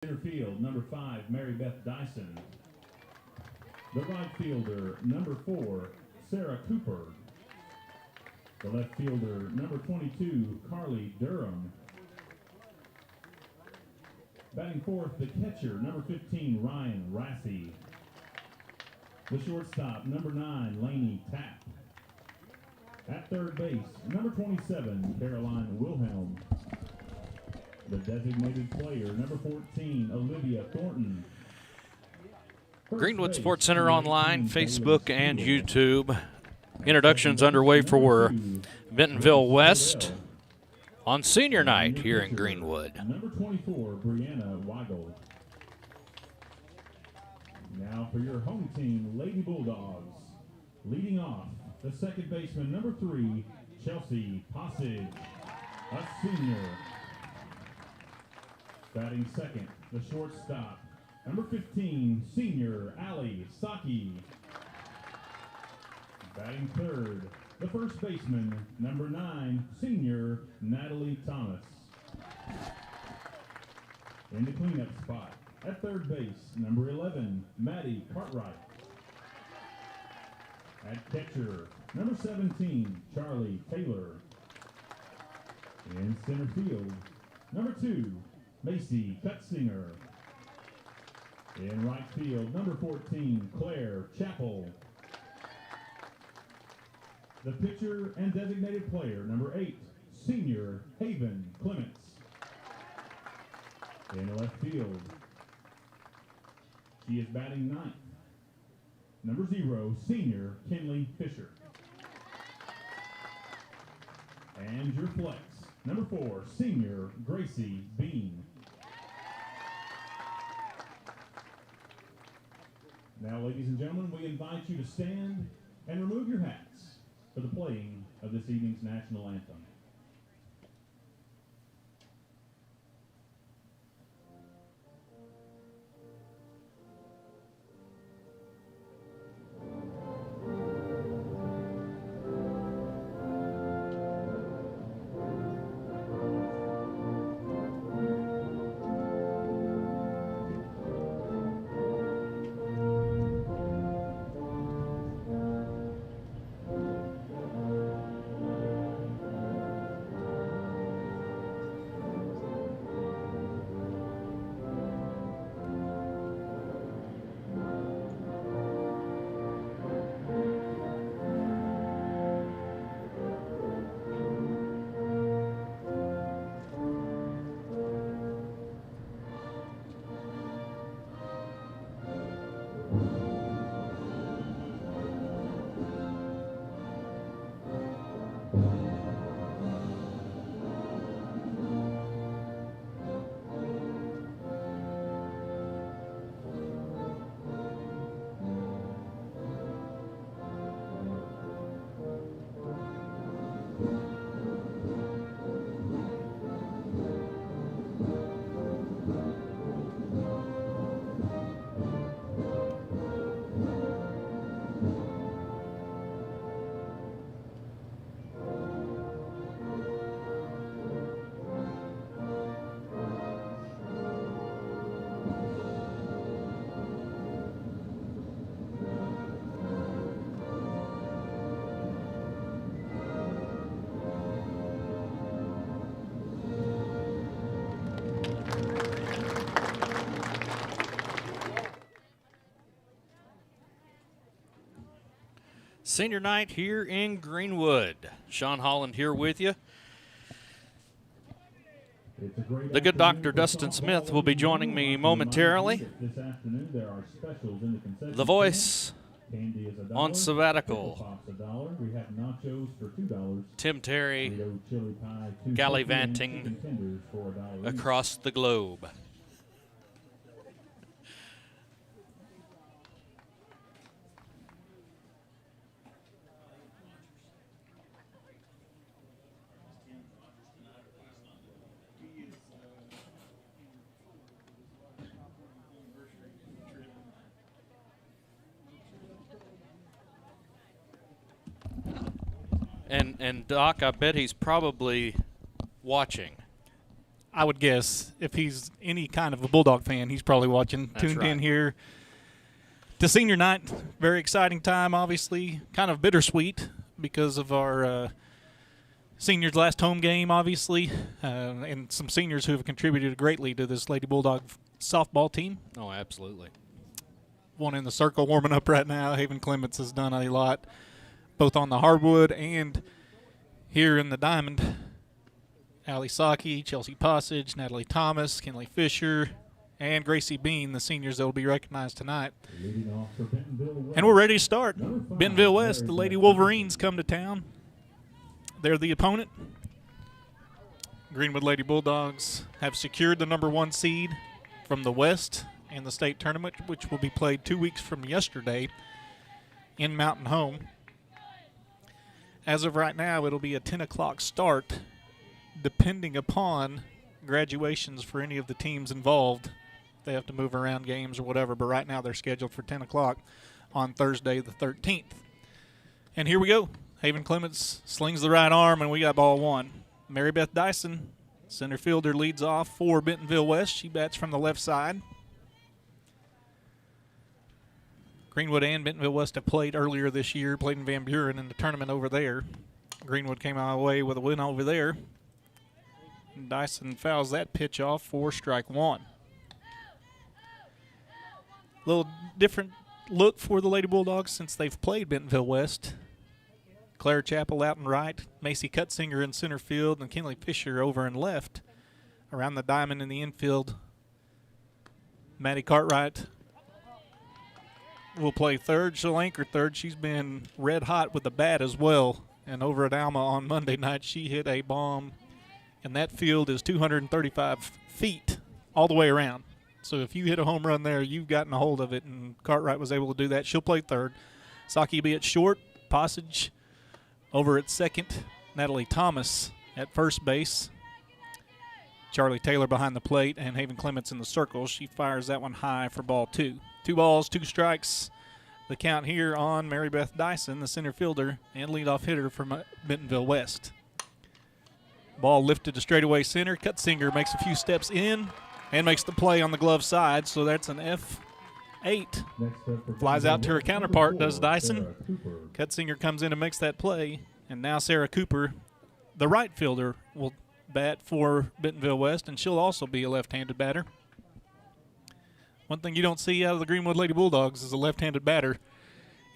Center field, number 5, Mary Beth Dyson. The right fielder, number 4, Sarah Cooper. The left fielder, number 22, Carly Durham. Batting fourth, the catcher, number 15, Ryan Rassey. The shortstop, number 9, Lainey Tapp. At third base, number 27, Caroline Wilhelm. The designated player, number 14, Olivia Thornton. Greenwood Sports Center online, Facebook, and YouTube. Introductions underway for Bentonville West on senior night here in Greenwood. Number 24, Brianna Weigel. Now for your home team, Lady Bulldogs. Leading off, the second baseman, number 3, Chelsea Passage, a senior. Batting second, the shortstop, number 15, senior Ali Saki. Batting third, the first baseman, number 9, senior Natalie Thomas. In the cleanup spot, at third base, number 11, Maddie Cartwright. At catcher, number 17, Charlie Taylor. In center field, number 2, Macy Cutzinger. In right field, number 14, Claire Chappell. The pitcher and designated player, number 8, senior Haven Clements. In left field, she is batting ninth, number 0, senior Kinley Fisher. And your flex, number 4, senior Gracie Bean. Now, ladies and gentlemen, we invite you to stand and remove your hats for the playing of this evening's national anthem. Senior night here in Greenwood. Sean Holland here with you. The good Dr. Dustin Smith will be joining me momentarily. The voice on sabbatical, Tim Terry, gallivanting across the globe. And Doc, I bet he's probably watching. I would guess if he's any kind of a Bulldog fan, he's probably watching, tuned in here to senior night. Very exciting time, obviously. Kind of bittersweet because of our seniors' last home game, obviously, and some seniors who have contributed greatly to this Lady Bulldog softball team. Oh, absolutely. One in the circle warming up right now. Haven Clements has done a lot, both on the hardwood and here in the diamond. Allie Saki, Chelsea Passage, Natalie Thomas, Kinley Fisher, and Gracie Bean, the seniors that will be recognized tonight. And we're ready to start. Bentonville West, the Lady Wolverines come to town. They're the opponent. Greenwood Lady Bulldogs have secured the #1 seed from the West in the state tournament, which will be played 2 weeks from yesterday in Mountain Home. As of right now, it'll be a 10 o'clock start, depending upon graduations for any of the teams involved. They have to move around games or whatever, but right now they're scheduled for 10 o'clock on Thursday the 13th. And here we go. Haven Clements slings the right arm, and we got ball one. Mary Beth Dyson, center fielder, leads off for Bentonville West. She bats from the left side. Greenwood and Bentonville West have played earlier this year, played in Van Buren in the tournament over there. Greenwood came our way with a win over there. And Dyson fouls that pitch off for strike one. A little different look for the Lady Bulldogs since they've played Bentonville West. Claire Chappell out in right, Macy Cutsinger in center field, and Kinley Fisher over in left. Around the diamond in the infield, Maddie Cartwright will play third. She'll anchor third. She's been red hot with the bat as well. And over at Alma on Monday night, she hit a bomb. And that field is 235 feet all the way around. So if you hit a home run there, you've gotten a hold of it. And Cartwright was able to do that. She'll play third. Saki will be at short. Passage over at second. Natalie Thomas at first base. Charlie Taylor behind the plate, and Haven Clements in the circle. She fires that one high for ball two. 2 balls, 2 strikes. The count here on Mary Beth Dyson, the center fielder and leadoff hitter from Bentonville West. Ball lifted to straightaway center. Cutsinger makes a few steps in and makes the play on the glove side, so that's an F8. Flies out to her counterpart, does Dyson. Cutsinger comes in and makes that play, and now Sarah Cooper, the right fielder, will bat for Bentonville West, and she'll also be a left-handed batter. One thing you don't see out of the Greenwood Lady Bulldogs is a left-handed batter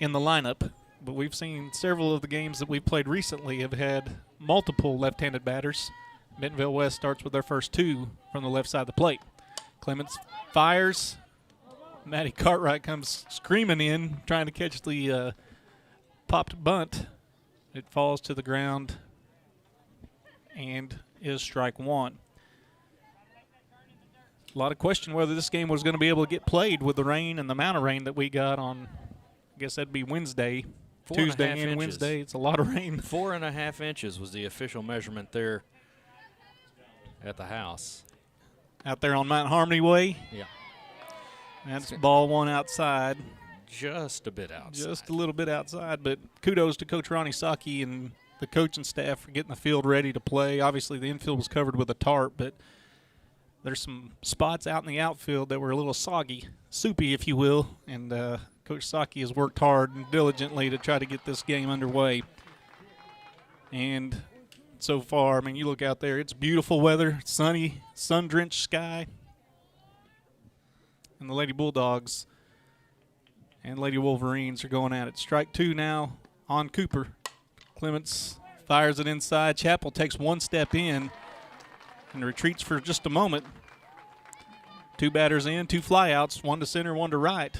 in the lineup, but we've seen several of the games that we've played recently have had multiple left-handed batters. Bentonville West starts with their first 2 from the left side of the plate. Clements fires. Maddie Cartwright comes screaming in, trying to catch the popped bunt. It falls to the ground and is strike one. A lot of question whether this game was going to be able to get played with the rain and the amount of rain that we got on, I guess that'd be Wednesday, Tuesday and Wednesday. It's a lot of rain. 4.5 inches was the official measurement there at the house. Out there on Mount Harmony Way. Yeah. That's ball one outside. Just a bit outside. Just a little bit outside, but kudos to Coach Ronnie Saki and the coaching staff for getting the field ready to play. Obviously, the infield was covered with a tarp, but there's some spots out in the outfield that were a little soggy, soupy, if you will, and Coach Saki has worked hard and diligently to try to get this game underway. And so far, I mean, you look out there, it's beautiful weather, sunny, sun-drenched sky. And the Lady Bulldogs and Lady Wolverines are going at it. Strike 2 now on Cooper. Clements fires it inside. Chappell takes one step in and retreats for just a moment. 2 batters in, 2 flyouts, 1 to center, 1 to right.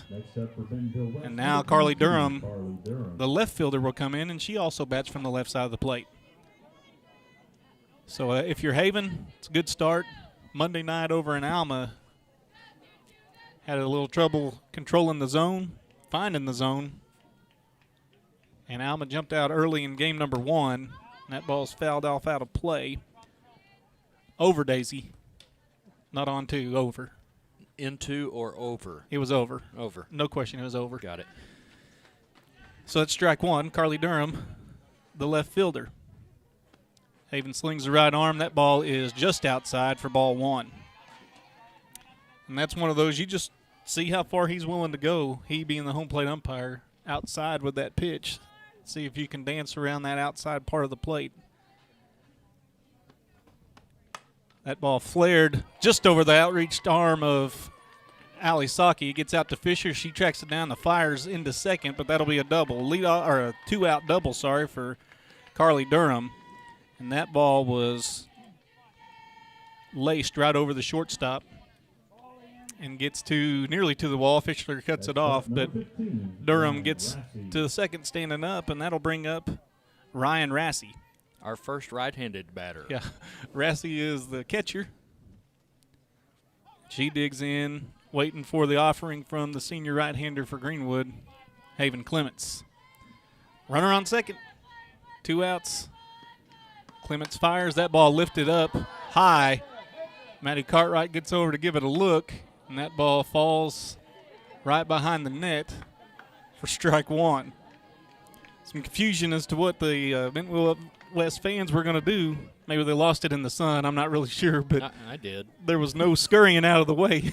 And now Carly Durham, the left fielder, will come in, and she also bats from the left side of the plate. So if you're Haven, it's a good start. Monday night over in Alma, had a little trouble controlling the zone, finding the zone. And Alma jumped out early in game number 1. And that ball's fouled off out of play. Over, Daisy. Not on 2, over. Into or over? It was over. Over. No question, it was over. Got it. So that's strike 1. Carly Durham, the left fielder. Haven slings the right arm. That ball is just outside for ball 1. And that's one of those, you just see how far he's willing to go, he being the home plate umpire, outside with that pitch. See if you can dance around that outside part of the plate. That ball flared just over the outreached arm of Allie Saki. It gets out to Fisher. She tracks it down. The fires into second, but that'll be a double. Or a 2-out double, for Carly Durham. And that ball was laced right over the shortstop and gets nearly to the wall. Fisher cuts it off, but Durham gets to the second standing up, and that'll bring up Ryan Rassey. Our first right-handed batter. Yeah, Rassey is the catcher. She digs in, waiting for the offering from the senior right-hander for Greenwood, Haven Clements. Runner on second. 2 outs. Clements fires. That ball lifted up high. Maddie Cartwright gets over to give it a look, and that ball falls right behind the net for strike 1. Some confusion as to what the Bentonville West fans were going to do. Maybe they lost it in the sun. I'm not really sure, but I did. There was no scurrying out of the way.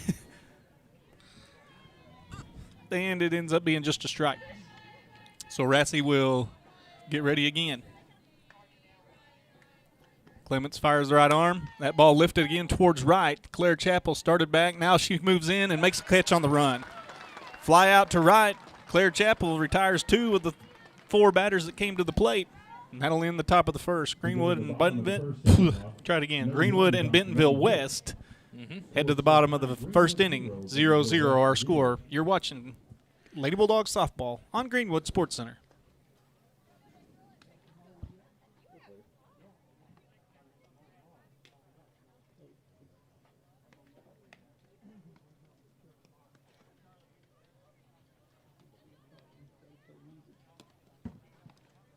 And it ends up being just a strike. So Rassey will get ready again. Clements fires the right arm. That ball lifted again towards right. Claire Chappell started back. Now she moves in and makes a catch on the run. Fly out to right. Claire Chappell retires 2 of the 4 batters that came to the plate. And that'll end the top of the first. Greenwood and Bentonville. Try it again. Greenwood and Bentonville West head to the bottom of the first inning. 0-0 our score. You're watching Lady Bulldogs softball on Greenwood Sports Center.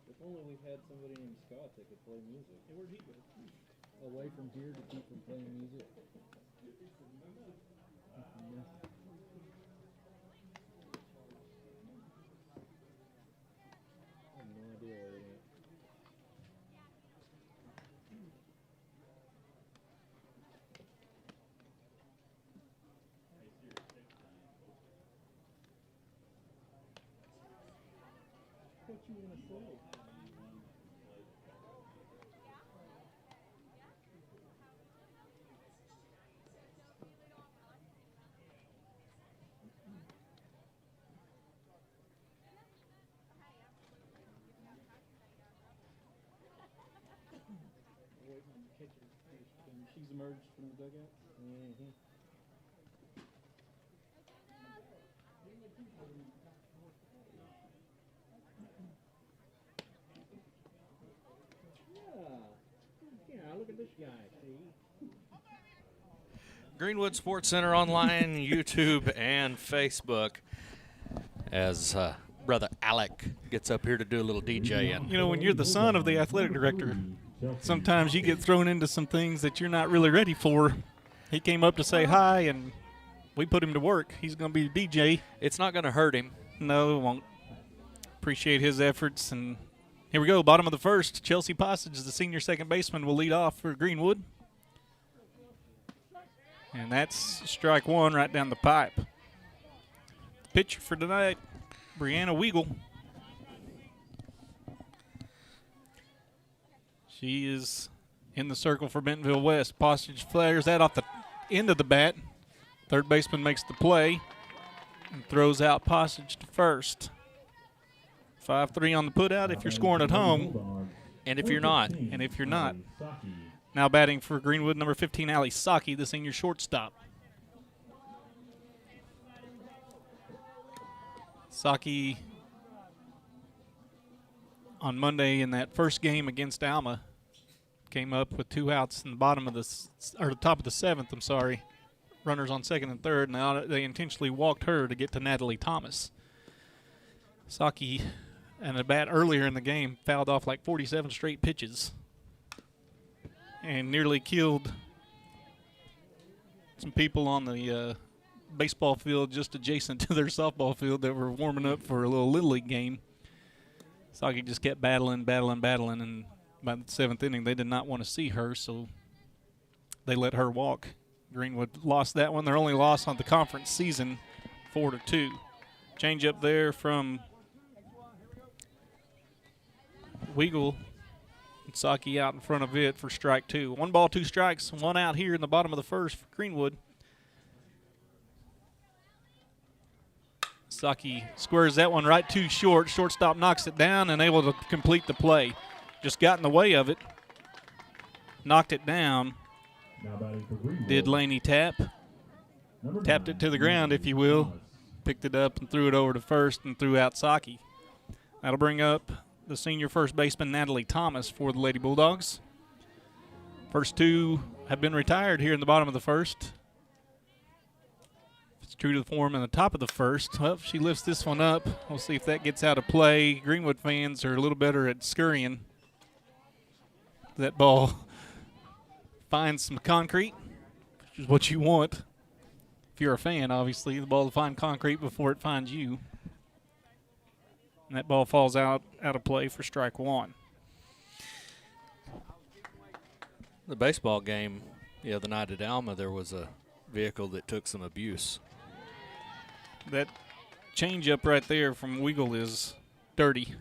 If only we had somebody named Scott that could play music. Where'd he go? Away from here to keep from playing music. I have no idea where he went. What you want to say? She's emerged from the dugout. Mm-hmm. Yeah, look at this guy, see? Greenwood Sports Center online, YouTube, and Facebook. As Brother Alec gets up here to do a little DJing. You know, when you're the son of the athletic director, sometimes you get thrown into some things that you're not really ready for. He came up to say hi, and we put him to work. He's going to be a DJ. It's not going to hurt him. No, it won't. Appreciate his efforts. And here we go, bottom of the first. Chelsea Passage, the senior second baseman, will lead off for Greenwood. And that's strike 1 right down the pipe. Pitcher for tonight, Brianna Weagle. She is in the circle for Bentonville West. Postage flares that off the end of the bat. Third baseman makes the play and throws out Postage to first. 5-3 on the putout if you're scoring at home. And if you're not. And if you're not. Now batting for Greenwood, number 15, Allie Saki, the senior shortstop. Saki on Monday in that first game against Alma came up with 2 outs in the bottom of the top of the 7th. I'm sorry, runners on second and third. Now they intentionally walked her to get to Natalie Thomas. Saki, and a bat earlier in the game, fouled off like 47 straight pitches and nearly killed some people on the baseball field just adjacent to their softball field that were warming up for a little Little League game. Saki just kept battling, and by the 7th inning, they did not want to see her, so they let her walk. Greenwood lost that one. Their only loss on the conference season, 4-2. Change up there from Weagle. Saki out in front of it for strike 2. 1 ball, 2 strikes, 1 out here in the bottom of the first for Greenwood. Saki squares that one right too short. Shortstop knocks it down and able to complete the play. Just got in the way of it. Knocked it down. Now batting for Greenwood. Did Laney Tapp. Tapped it to the ground, if you will. Picked it up and threw it over to first and threw out Saki. That'll bring up the senior first baseman, Natalie Thomas, for the Lady Bulldogs. First 2 have been retired here in the bottom of the first. It's true to the form in the top of the first. Well, she lifts this one up. We'll see if that gets out of play. Greenwood fans are a little better at scurrying. That ball finds some concrete, which is what you want. If you're a fan, obviously, the ball to find concrete before it finds you. And that ball falls out of play for strike 1. The baseball game the other night at Alma, there was a vehicle that took some abuse. That changeup right there from Weagle is dirty,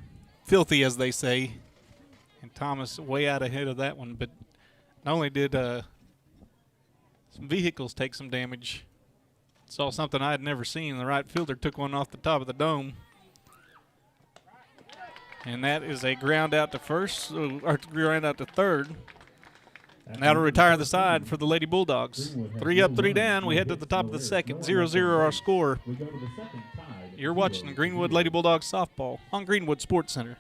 filthy, as they say. And Thomas way out ahead of that one. But not only did some vehicles take some damage, saw something I had never seen. The right fielder took one off the top of the dome. And that is a ground out to first, or ground out to third. And that'll retire the side for the Lady Bulldogs. 3 up, 3 down. We head to the top of the second. 0-0 our score. You're watching the Greenwood Lady Bulldogs softball on Greenwood Sports Center.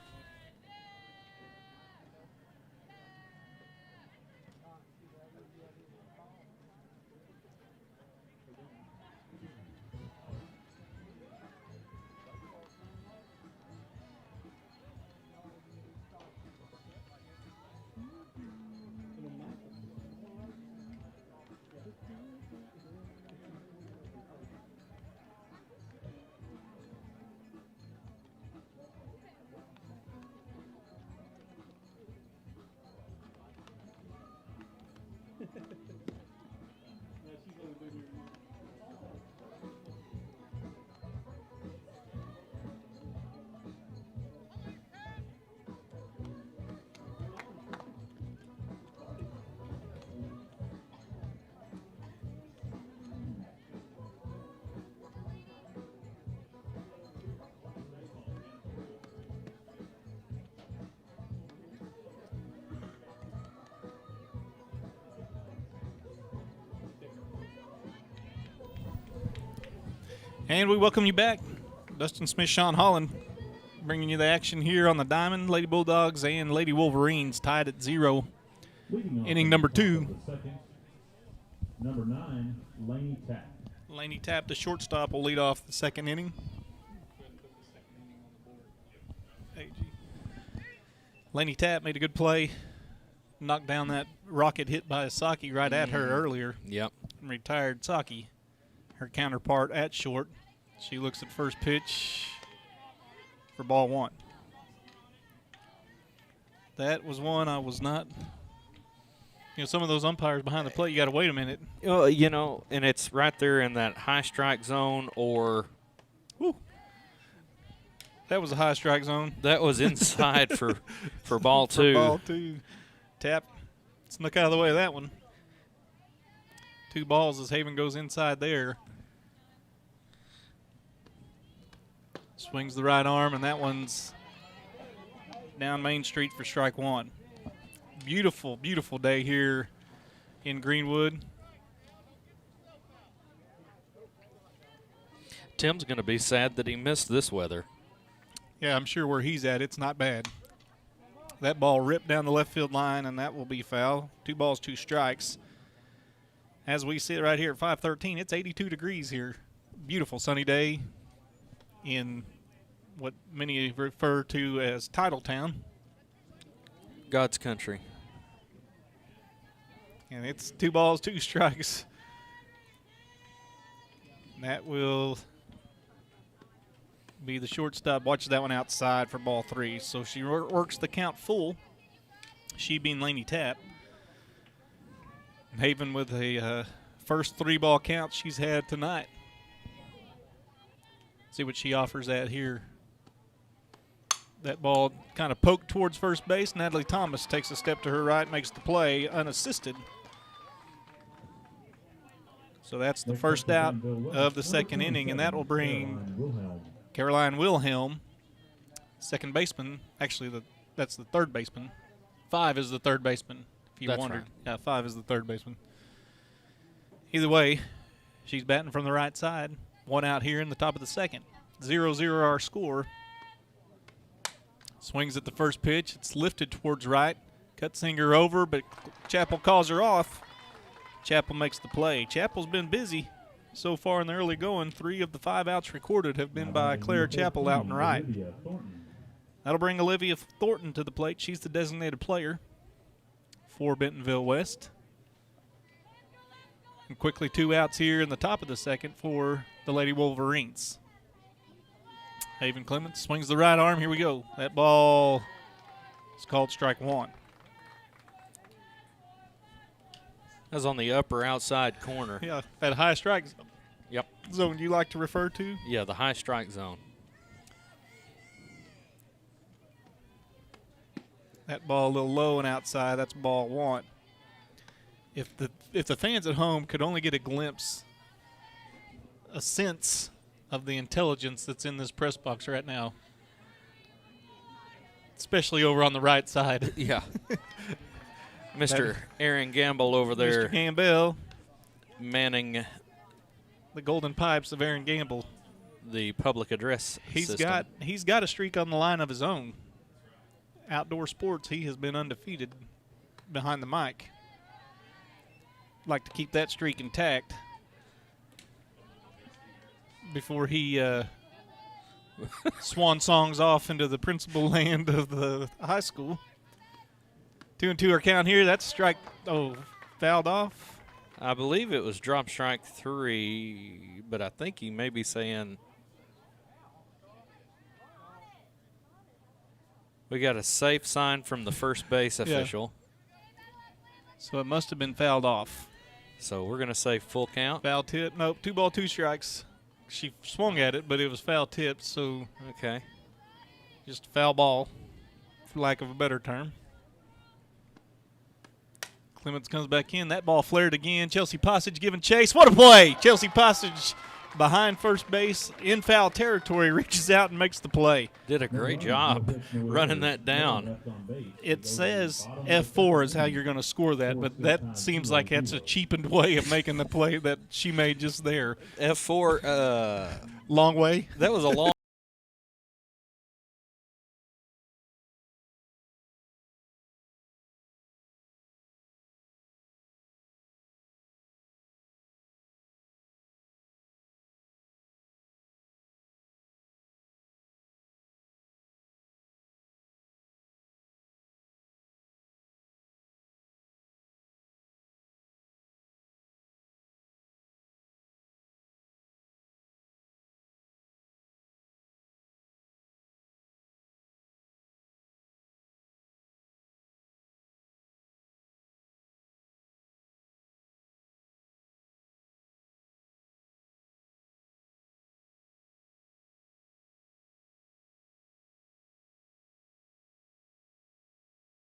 And we welcome you back. Dustin Smith, Sean Holland, bringing you the action here on the diamond. Lady Bulldogs and Lady Wolverines tied at 0. Inning number 2. Number 9, Laney Tapp. Laney Tapp, the shortstop, will lead off the second inning. Laney Tapp made a good play. Knocked down that rocket hit by Saki right at her earlier. Yep. And retired Saki, her counterpart at short. She looks at first pitch for ball 1. That was one I was not. Some of those umpires behind the plate, you got to wait a minute. And it's right there in that high strike zone or. Whew. That was a high strike zone. That was inside for ball 2. For ball 2. Tap. Snuck out of the way of that one. 2 balls as Haven goes inside there. Swings the right arm, and that one's down Main Street for strike 1. Beautiful, beautiful day here in Greenwood. Tim's going to be sad that he missed this weather. Yeah, I'm sure where he's at, it's not bad. That ball ripped down the left field line, and that will be foul. 2 balls, 2 strikes. As we sit right here at 5:13, it's 82 degrees here. Beautiful sunny day in what many refer to as Titletown. God's country. And it's 2 balls, 2 strikes. And that will be the shortstop. Watches that one outside for ball 3. So she works the count full. She being Laney Tapp. Haven with a first 3-ball count she's had tonight. See what she offers at here. That ball kind of poked towards first base. Natalie Thomas takes a step to her right, makes the play unassisted. So that's the first out of the second inning, and that will bring Caroline Wilhelm, second baseman. Actually, that's the third baseman. 5 is the third baseman, if you wondered. Right. Yeah, 5 is the third baseman. Either way, she's batting from the right side. 1 out here in the top of the second. 0-0 our score. Swings at the first pitch. It's lifted towards right. Cutzinger over, but Chappell calls her off. Chappell makes the play. Chappell's been busy so far in the early going. 3 of the 5 outs recorded have been by Claire Chappell out and right. That'll bring Olivia Thornton to the plate. She's the designated player for Bentonville West. And quickly 2 outs here in the top of the second for the Lady Wolverines. Haven Clements swings the right arm. Here we go. That ball is called strike 1. That's on the upper outside corner. Yeah, that high strike Yep. zone you like to refer to. Yeah, the high strike zone. That ball a little low and outside. That's ball 1. If the fans at home could only get a glimpse, a sense of the intelligence that's in this press box right now, especially over on the right side. Yeah. Mr. Aaron Gamble over there Mr. Gamble, manning the golden pipes of Aaron Gamble. the public address system. He's got a streak on the line of his own. Outdoor sports, he has been undefeated behind the mic. Like to keep that streak intact before he swan songs off into the principal land of the high school. 2-2 our count here. That's strike. Oh, fouled off. I believe it was drop strike 3, but I think he may be saying we got a safe sign from the first base official. So it must have been fouled off. So we're going to say full count. Foul tip. Nope, 2 ball, 2 strikes. She swung at it, but it was foul tipped, so Okay. just a foul ball, for lack of a better term. Clements comes back in. That ball flared again. Chelsea Passage giving chase. What a play! Chelsea Passage behind first base in foul territory reaches out and makes the play. Did a great job running that down. It says F4 is how you're going to score that, but that seems like that's a cheapened way of making the play that she made just there. F4, Long way. that was a long.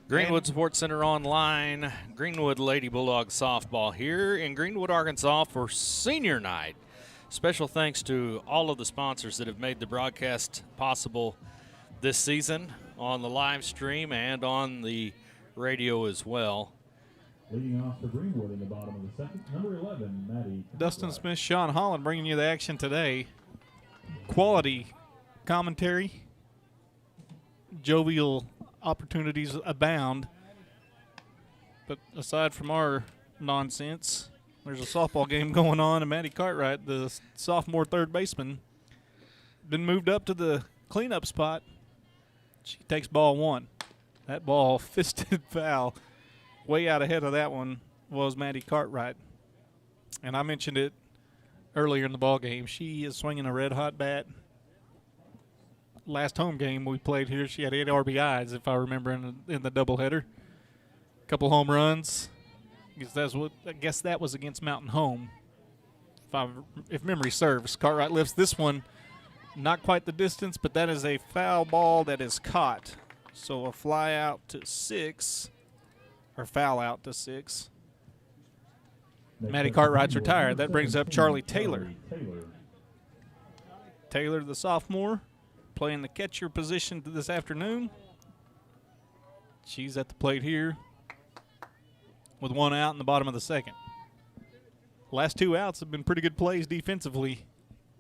Greenwood Sports Center Online, Greenwood Lady Bulldogs softball here in Greenwood, Arkansas for senior night. Special thanks to all of the sponsors that have made the broadcast possible this season on the live stream and on the radio as well. Leading off for Greenwood in the bottom of the second, number 11, Maddie. Dustin Smith, Sean Holland bringing you the action today. Quality commentary, jovial opportunities abound. But aside from our nonsense, there's a softball game going on, and Maddie Cartwright, the sophomore third baseman, been moved up to the cleanup spot. She takes ball 1. That ball fisted foul. Way out ahead of that one was Maddie Cartwright. And I mentioned it earlier in the ball game. She is swinging a red-hot bat. Last home game we played here, she had 8 RBIs, if I remember, in the doubleheader. couple home runs. I guess that was against Mountain Home, if memory serves. Cartwright lifts this one, not quite the distance, but that is a foul ball that is caught. So a fly out to 6, or foul out to 6. Maddie Cartwright's retired. That brings up Charlie Taylor. Taylor, the sophomore, playing the catcher position this afternoon. She's at the plate here with one out in the bottom of the second. Last 2 outs have been pretty good plays defensively.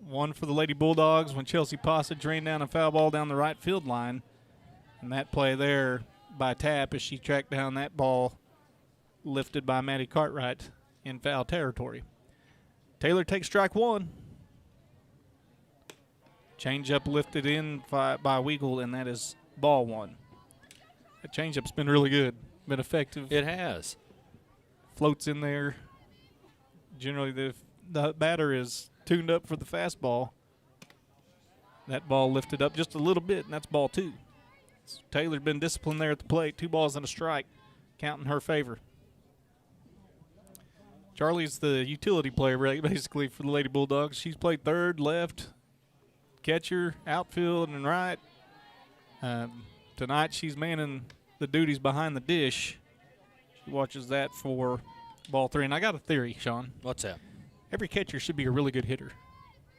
One for the Lady Bulldogs when Chelsea Possett drained down a foul ball down the right field line. And that play there by Tapp as she tracked down that ball lifted by Maddie Cartwright in foul territory. Taylor takes strike 1. Changeup lifted in by Weagle, and that is ball 1. That changeup's been really good, been effective. It has. Floats in there. Generally, the batter is tuned up for the fastball. That ball lifted up just a little bit, and that's ball 2. So Taylor's been disciplined there at the plate. 2 balls and a strike, counting her favor. Charlie's the utility player, basically, for the Lady Bulldogs. She's played third, left, catcher, outfield, and right. Tonight she's manning the duties behind the dish. She watches that for ball 3. And I got a theory, Sean. What's that? Every catcher should be a really good hitter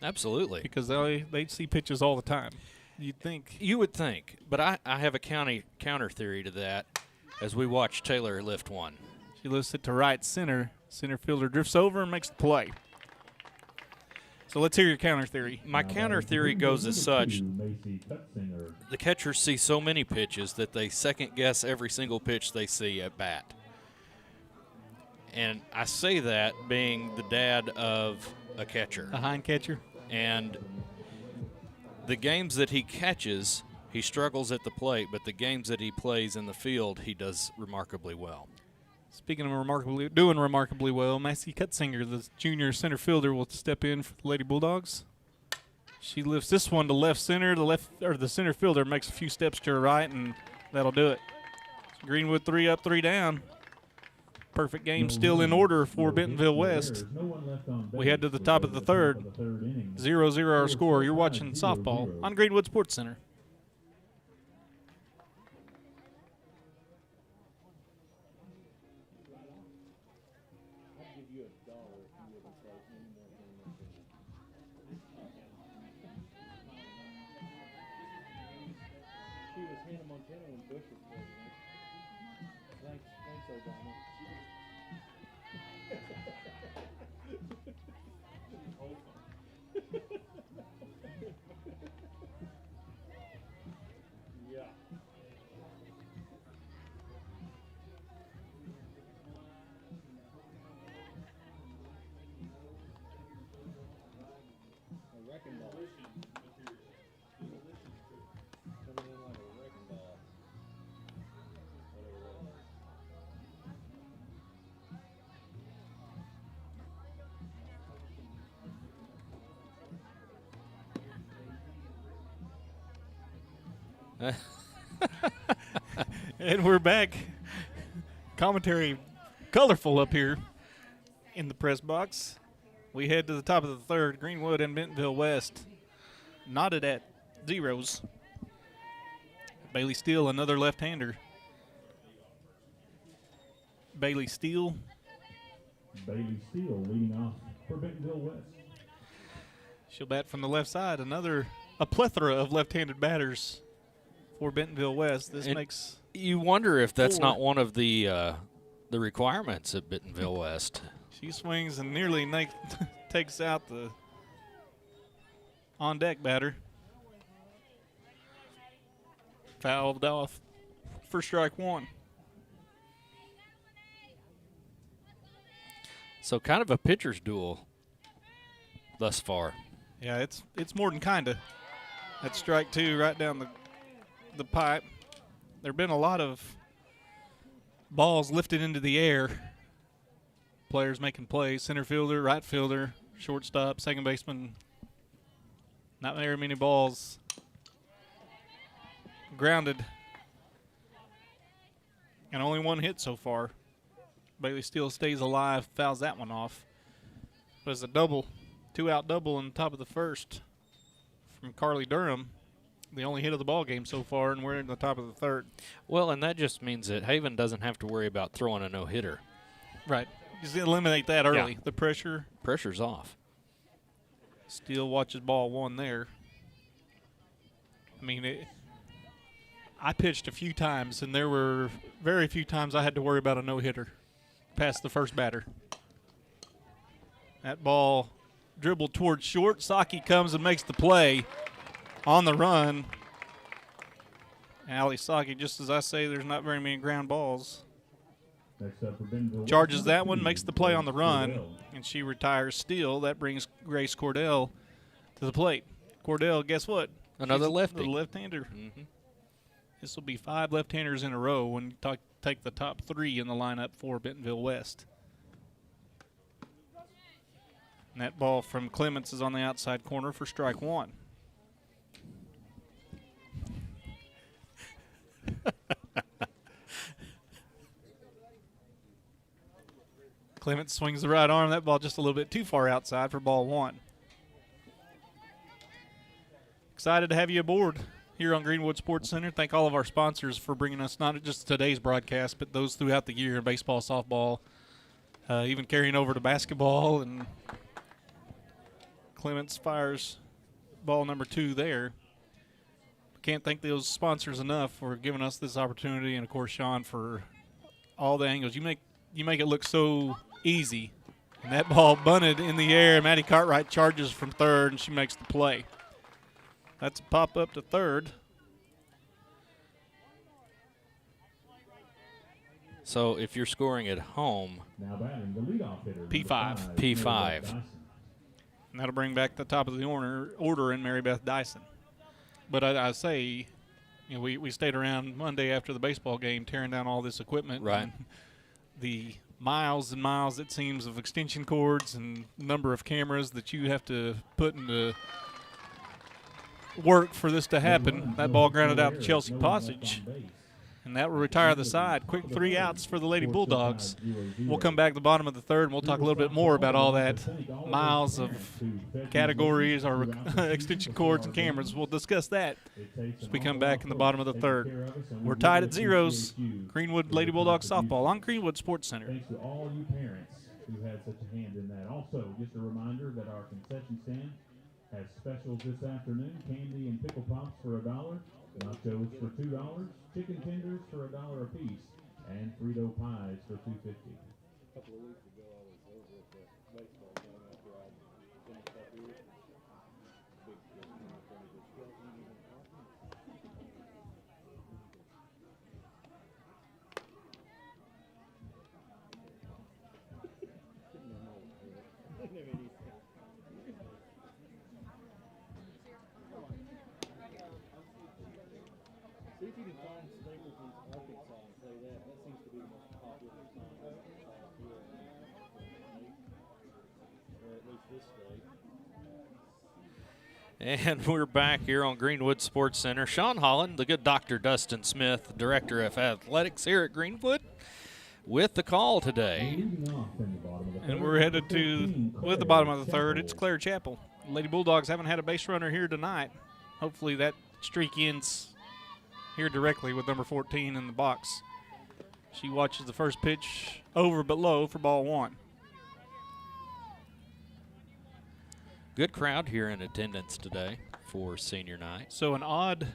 Absolutely. because they see pitches all the time. You'd think. You would think, but I have a counter theory to that as we watch Taylor lift one. She lifts it to right center. Center fielder drifts over and makes the play. So let's hear your counter theory. My counter theory goes as such. The catchers see so many pitches that they second-guess every single pitch they see at bat. And I say that being the dad of a catcher. A hind catcher? And the games that he catches, he struggles at the plate, but the games that he plays in the field, he does remarkably well. Speaking of doing remarkably well, Massey Cutzinger, the junior center fielder, will step in for the Lady Bulldogs. She lifts this one to left center. The center fielder makes a few steps to her right, and that'll do it. Greenwood 3 up, 3 down. Perfect game still in order for Bentonville West. We head to the top of the third. 0-0 our score. You're watching softball on Greenwood Sports Center. And we're back. Commentary colorful up here in the press box. We head to the top of the third. Greenwood and Bentonville West knotted at zeros. Bailey Steele, another left-hander. Bailey Steele leading off for Bentonville West. She'll bat from the left side. A plethora of left-handed batters for Bentonville West. This makes you wonder if that's not one of the requirements at Bentonville West. She swings and nearly takes out the on-deck batter. Fouled off for strike 1. So kind of a pitcher's duel thus far. Yeah, it's more than kinda. That's strike 2 right down the pipe. There have been a lot of balls lifted into the air. Players making plays. Center fielder, right fielder, shortstop, second baseman. Not very many balls grounded and only one hit so far. Bailey still stays alive, fouls that one off. But it's a double, 2-out double in the top of the first from Carly Durham. The only hit of the ball game so far, and we're in the top of the third. Well, and that just means that Haven doesn't have to worry about throwing a no-hitter. Right. Just eliminate that early. Yeah. The Pressure's off. Steele watches ball one there. I mean, I pitched a few times, and there were very few times I had to worry about a no-hitter past the first batter. That ball dribbled towards short. Saki comes and makes the play on the run. Ali Saki, just as I say, there's not very many ground balls. Next up for Bentonville. Charges that one, makes the play on the run, and she retires Steele. That brings Grace Cordell to the plate. Cordell, guess what? Another She's lefty. A left-hander. Mm-hmm. This will be 5 left-handers in a row when you take the top 3 in the lineup for Bentonville West. And that ball from Clements is on the outside corner for strike 1. Clements swings the right arm. That ball just a little bit too far outside for ball 1. Excited to have you aboard here on Greenwood Sports Center. Thank all of our sponsors for bringing us not just today's broadcast, but those throughout the year, baseball, softball, even carrying over to basketball. And Clements fires ball number 2 there. Can't thank those sponsors enough for giving us this opportunity, and of course Sean for all the angles. You make it look so easy. And that ball bunted in the air. Maddie Cartwright charges from third, and she makes the play. That's a pop up to third. So if you're scoring at home, Now batting the leadoff hitter. P5. P5. And that'll bring back the top of the order in Mary Beth Dyson. But I say, you know, we stayed around Monday after the baseball game tearing down all this equipment. Right. And the miles and miles, it seems, of extension cords and number of cameras that you have to put into work for this to happen. That ball grounded out to Chelsea Passage. And that will retire the side. Quick 3 outs for the Lady Bulldogs. We'll come back to the bottom of the third, and we'll talk a little bit more about all that miles of categories or extension cords and cameras. We'll discuss that as we come back in the bottom of the third. We're tied at zeros. Greenwood Lady Bulldogs softball on Greenwood Sports Center. Thanks to all you parents who had such a hand in that. Also, just a reminder that our concession stand has specials this afternoon. Candy and pickle pops for $1. Nachos for $2, chicken tenders for $1 a piece, and Frito pies for $2.50. A couple of weeks ago, I was over at the baseball game after I finished up here. Big kid came up and he goes, "Well, you even coffee?" See if you can find Staples in Arkansas and play that. That seems to be the most popular song in Arkansas, or at least this state. and we're back here on Greenwood Sports Center. Sean Holland, the good Dr. Dustin Smith, Director of Athletics here at Greenwood, with the call today. And we're headed to, with the bottom of the third, it's Claire Chapel. Lady Bulldogs haven't had a base runner here tonight. Hopefully that streak ends here directly with number 14 in the box. She watches the first pitch over but low for ball 1. Good crowd here in attendance today for senior night. So an odd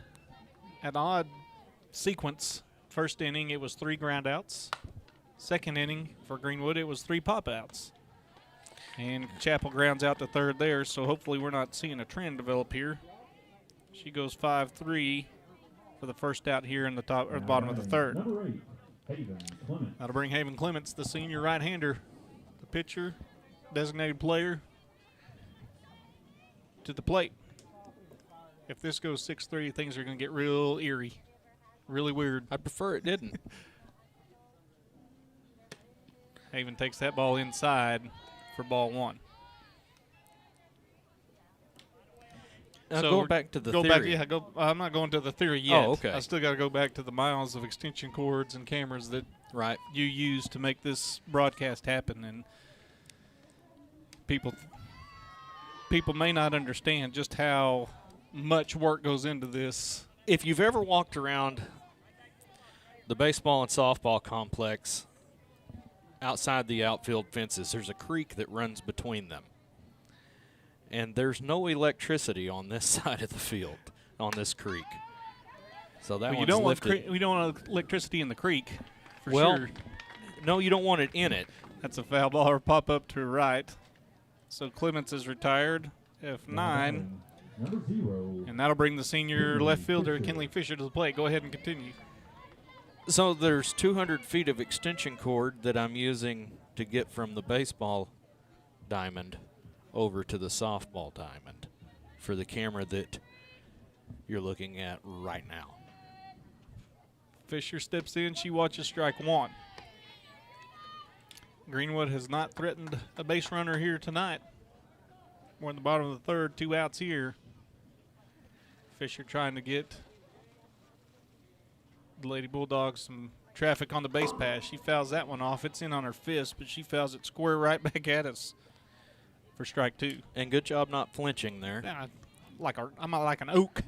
sequence. First inning, it was 3 groundouts. Second inning for Greenwood, it was 3 pop-outs. And Chapel grounds out to third there, so hopefully we're not seeing a trend develop here. She goes 5-3 for the first out here in the top or the bottom of the third. Number 8, Haven Clements. That'll bring Haven Clements, the senior right-hander, the pitcher, designated player, to the plate. If this goes 6-3, things are going to get real eerie, really weird. I'd prefer it didn't. Haven takes that ball inside for ball 1. Now So going we're- back to the go theory. back. Yeah, I'm not going to the theory yet. Oh, okay. I still got to go back to the miles of extension cords and cameras that Right. you use to make this broadcast happen, and people may not understand just how much work goes into this. If you've ever walked around the baseball and softball complex outside the outfield fences, there's a creek that runs between them. And there's no electricity on this side of the field, on this creek. So that Well, one's lifted. we don't want electricity in the creek, for Well, sure. No, you don't want it in it. That's a foul ball or pop up to right. So Clements is retired, F9, Number 0. and that'll bring the senior left fielder Kenley Fisher to the plate. Go ahead and continue. So there's 200 feet of extension cord that I'm using to get from the baseball diamond over to the softball diamond for the camera that you're looking at right now. Fisher steps in. She watches strike one. Greenwood has not threatened a base runner here tonight. We're in the bottom of the third, 2 outs here. Fisher trying to get the Lady Bulldogs some traffic on the base pass. She fouls that one off. It's in on her fist, but she fouls it square right back at us for strike 2. And good job not flinching there. I'm not like an oak.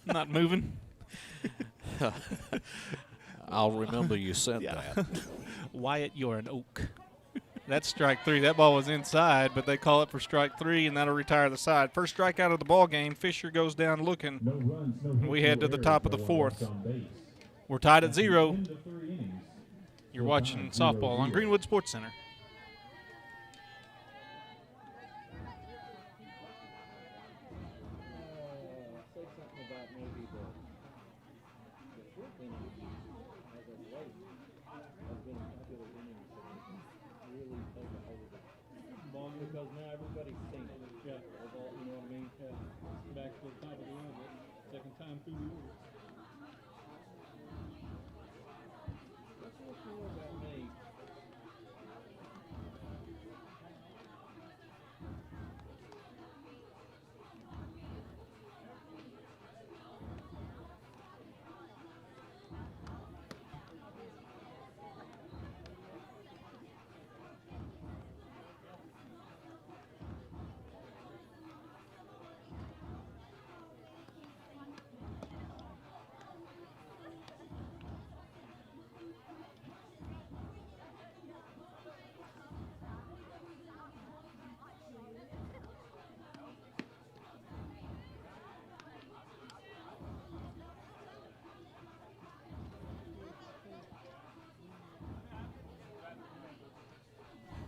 Not moving. I'll remember you said Yeah. that. Wyatt, you're an oak. That's strike 3. That ball was inside, but they call it for strike 3, and that'll retire the side. First strikeout of the ball game. Fisher goes down looking. No runs, no hits, We head no to the errors, top of no the one fourth. left on base. We're tied at At the 0. end of 3 innings, You're we're watching tied 0-0. softball on Greenwood Sports Center. Say something about maybe the fourth inning as of late has been a popular inning to really take a hold of the ball because now everybody's seen it. Yeah, the ball, you know what I mean? Yeah. Back to the top of the order, second time through the order. That's what you know about me.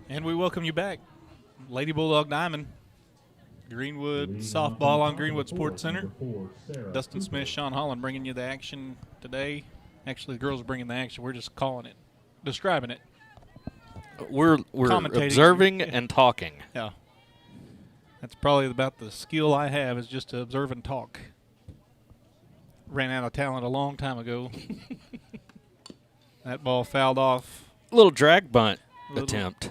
And we welcome you back. Lady Bulldog Diamond. Greenwood Leading softball off on the Greenwood fourth, Sports Center. number 4, Sarah Dustin Cooper. Smith, Sean Holland bringing you the action today. Actually, the girls are bringing the action. We're just calling it, describing it. We're Commentating. observing and talking. Yeah. That's probably about the skill I have is just to observe and talk. Ran out of talent a long time ago. That ball fouled off. Little drag bunt Little- attempt.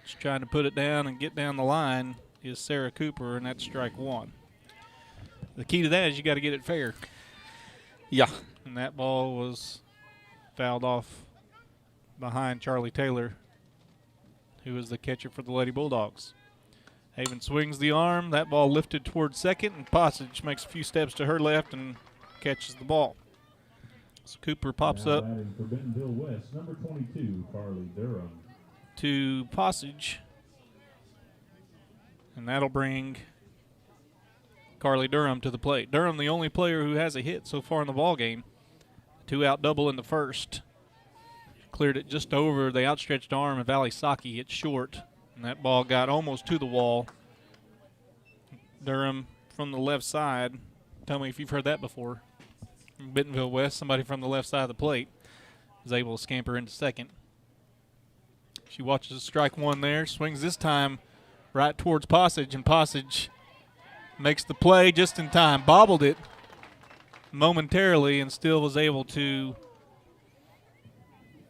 Just trying to put it down and get down the line is Sarah Cooper, and that's strike 1. The key to that is you got to get it fair. Yeah. And that ball was fouled off behind Charlie Taylor, who is the catcher for the Lady Bulldogs. Haven swings the arm. That ball lifted towards second, and Passage makes a few steps to her left and catches the ball. So Cooper pops Now up batting for Bentonville West, number 22, Carly Durham. to Passage, and that'll bring Carly Durham to the plate. Durham, the only player who has a hit so far in the ball game. 2-out double in the first. Cleared it just over the outstretched arm of Ali Saki. Hit short, and that ball got almost to the wall. Durham from the left side. Tell me if you've heard that before. From Bentonville West, somebody from the left side of the plate is able to scamper into second. She watches strike 1 there. Swings this time right towards Passage, and Passage makes the play just in time. Bobbled it momentarily and still was able to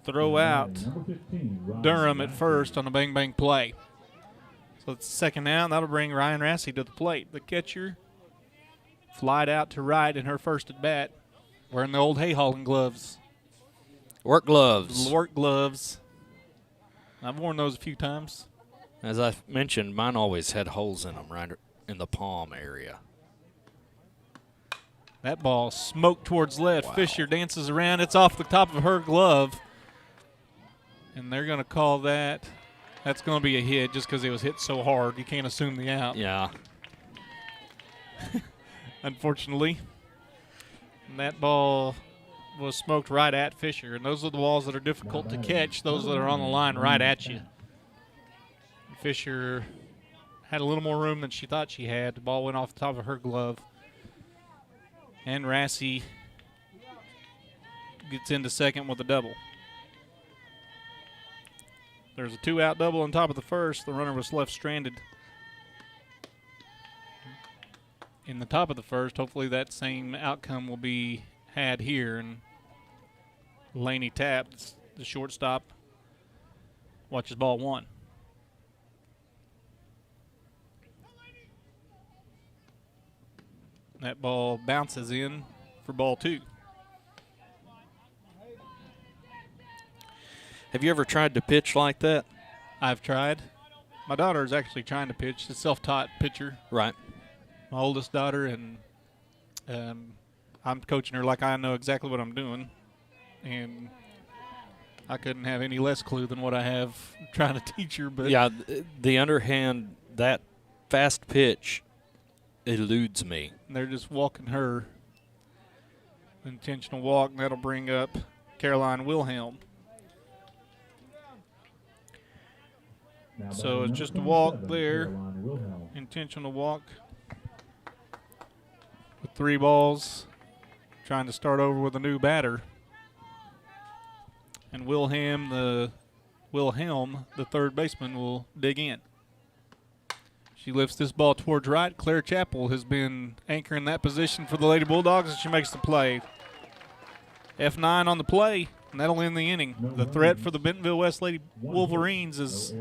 throw out Number 15, Ryan Durham at Lassie. first on a bang-bang play. So it's second down. That'll bring Ryan Rassey to the plate. The catcher flied out to right in her first at bat, wearing the old hay hauling gloves. Work gloves. Work gloves. I've worn those a few times. As I mentioned, mine always had holes in them right in the palm area. That ball smoked towards left. Wow. Fisher dances around. It's off the top of her glove. And they're going to call that. That's going to be a hit just because it was hit so hard. You can't assume the out. Yeah. Unfortunately. And that ball was smoked right at Fisher. And those are the balls that are difficult to catch, those that are on the line right at you. Fisher had a little more room than she thought she had. The ball went off the top of her glove. And Rassey gets into second with a double. There's a 2-out double on top of the first. The runner was left stranded in the top of the first. Hopefully that same outcome will be had here. And Laney taps the shortstop. Watches ball one. That ball bounces in for ball two. Have you ever tried to pitch like that? I've tried. My daughter is actually trying to pitch. She's a self-taught pitcher. Right. My oldest daughter, and I'm coaching her like I know exactly what I'm doing. And I couldn't have any less clue than what I have trying to teach her. But yeah, the underhand, that fast pitch eludes me. They're just walking her. Intentional walk, and that'll bring up Caroline Wilhelm. So it's just a walk there. Intentional walk. With 3 balls. Trying to start over with a new batter. And Wilhelm, the third baseman, will dig in. She lifts this ball towards right. Claire Chappell has been anchoring that position for the Lady Bulldogs, and she makes the play. F9 on the play, and that'll end the inning. The threat for the Bentonville West Lady Wolverines is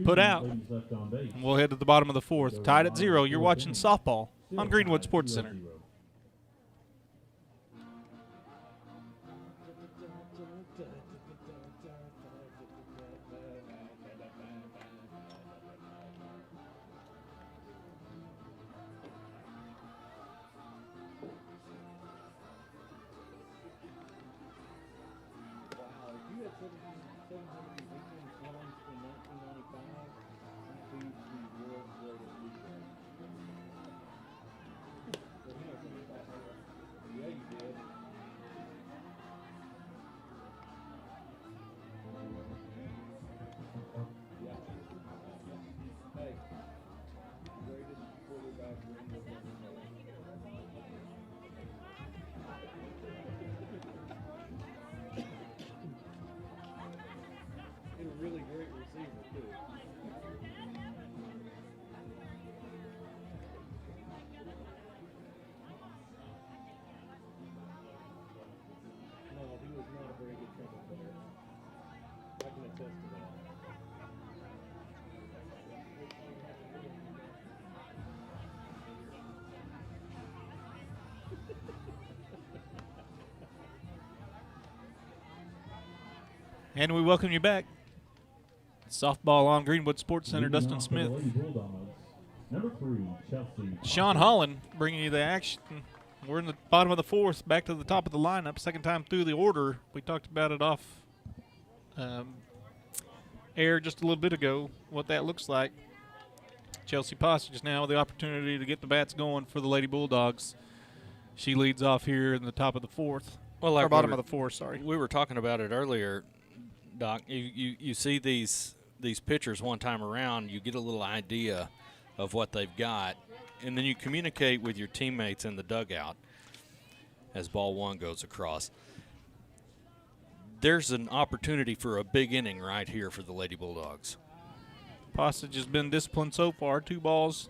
put out. And we'll head to the bottom of the fourth. Tied at 0. You're watching softball on Greenwood Sports Center. Really great receiver, too. No, he was not a very good trumpet player. I can attest to that. And we welcome you back. Softball on Greenwood Sports Center. Dustin Smith. Number 3, Chelsea. Sean Holland bringing you the action. We're in the bottom of the fourth, back to the top of the lineup. Second time through the order. We talked about it off air just a little bit ago, what that looks like. Chelsea Passage now with the opportunity to get the bats going for the Lady Bulldogs. She leads off here in the top of the fourth. Well, like or bottom of the fourth, sorry. We were talking about it earlier, Doc. You see these pitchers one time around, you get a little idea of what they've got, and then you communicate with your teammates in the dugout as ball one goes across. There's an opportunity for a big inning right here for the Lady Bulldogs. Passage has been disciplined so far. 2 balls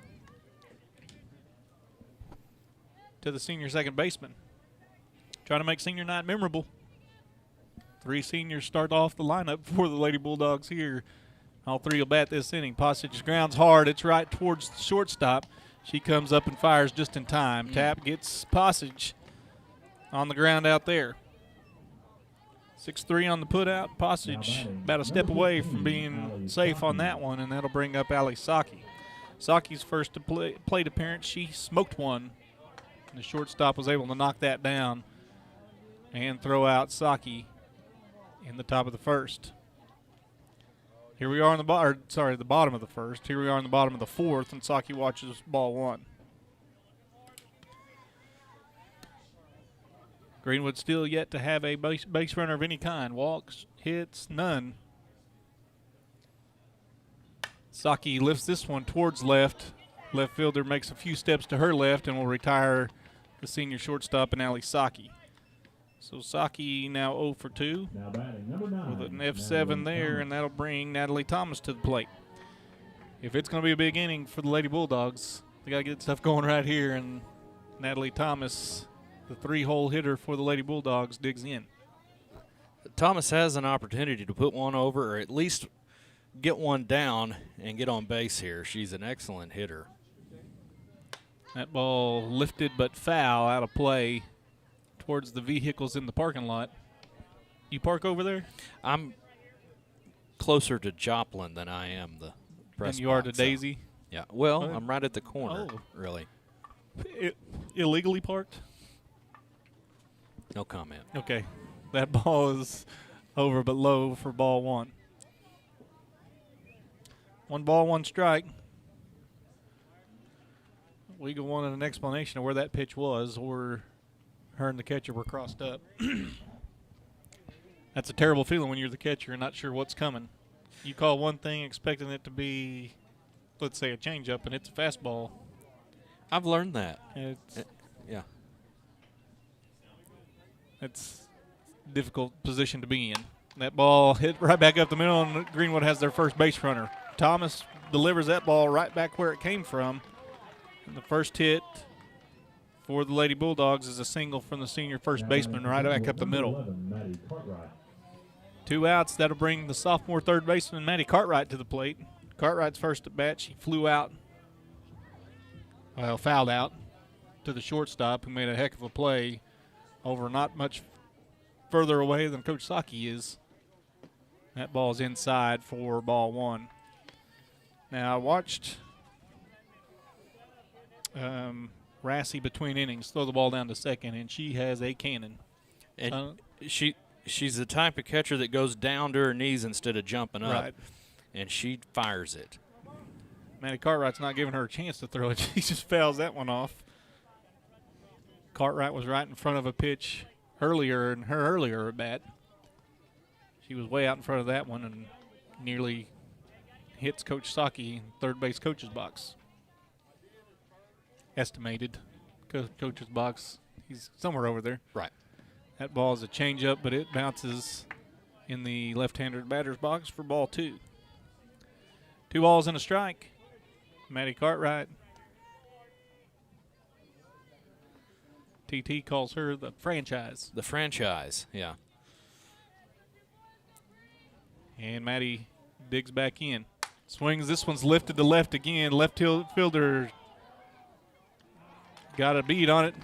to the senior second baseman. Trying to make senior night memorable. 3 seniors start off the lineup for the Lady Bulldogs here. All three will bat this inning. Postage grounds hard. It's right towards the shortstop. She comes up and fires just in time. Tap gets Postage on the ground out there. 6-3 on the putout. Postage about a step away from being safe on that one, and that'll bring up Ali Saki. Saki's first plate appearance, she smoked one. The shortstop was able to knock that down and throw out Saki in the top of the first. Here we are on the bottom of the first. Here we are on the bottom of the fourth, and Saki watches ball one. Greenwood still yet to have a base runner of any kind. Walks, hits, none. Saki lifts this one towards left. Left fielder makes a few steps to her left and will retire the senior shortstop in Ali Saki. So Saki now 0 for 2 Now batting, number 9. with an F7 there, and that'll bring Natalie Thomas to the plate. If it's going to be a big inning for the Lady Bulldogs, they got to get stuff going right here, and Natalie Thomas, the 3-hole hitter for the Lady Bulldogs, digs in. Thomas has an opportunity to put one over, or at least get one down and get on base here. She's an excellent hitter. That ball lifted but foul out of play towards the vehicles in the parking lot. You park over there? I'm closer to Joplin than I am the press And you are to box, so- Daisy? Yeah. Well, Oh. I'm right at the corner, Oh. really. Illegally parked? No comment. Okay. That ball is over but low for ball one. 1 ball, 1 strike. We go on an explanation of where that pitch was, or her and the catcher were crossed up. That's a terrible feeling when you're the catcher and not sure what's coming. You call one thing expecting it to be, let's say, a changeup, and it's a fastball. I've learned that. It's Yeah. It's a difficult position to be in. That ball hit right back up the middle, and Greenwood has their first base runner. Thomas delivers that ball right back where it came from. And the first hit for the Lady Bulldogs is a single from the senior first baseman right back up the middle. 11, Maddie Cartwright. 2 outs. That'll bring the sophomore third baseman, Maddie Cartwright, to the plate. Cartwright's first at bat. She flew out, fouled out to the shortstop, who made a heck of a play over not much further away than Coach Saki is. That ball's inside for ball one. Now, I watched Rassie between innings throw the ball down to second, and she has a cannon. And she's the type of catcher that goes down to her knees instead of jumping up. Right. And she fires it. Maddie Cartwright's not giving her a chance to throw it. She just fouls that one off. Cartwright was right in front of a pitch earlier in her earlier at bat. She was way out in front of that one and nearly hits Coach Saki in third base coach's box. Estimated coach's box. He's somewhere over there. Right. That ball is a changeup, but it bounces in the left-handed batter's box for ball 2. 2 balls and a strike. Maddie Cartwright. TT calls her the franchise. The franchise, yeah. And Maddie digs back in. Swings. This one's lifted to left again. Left fielder got a beat on it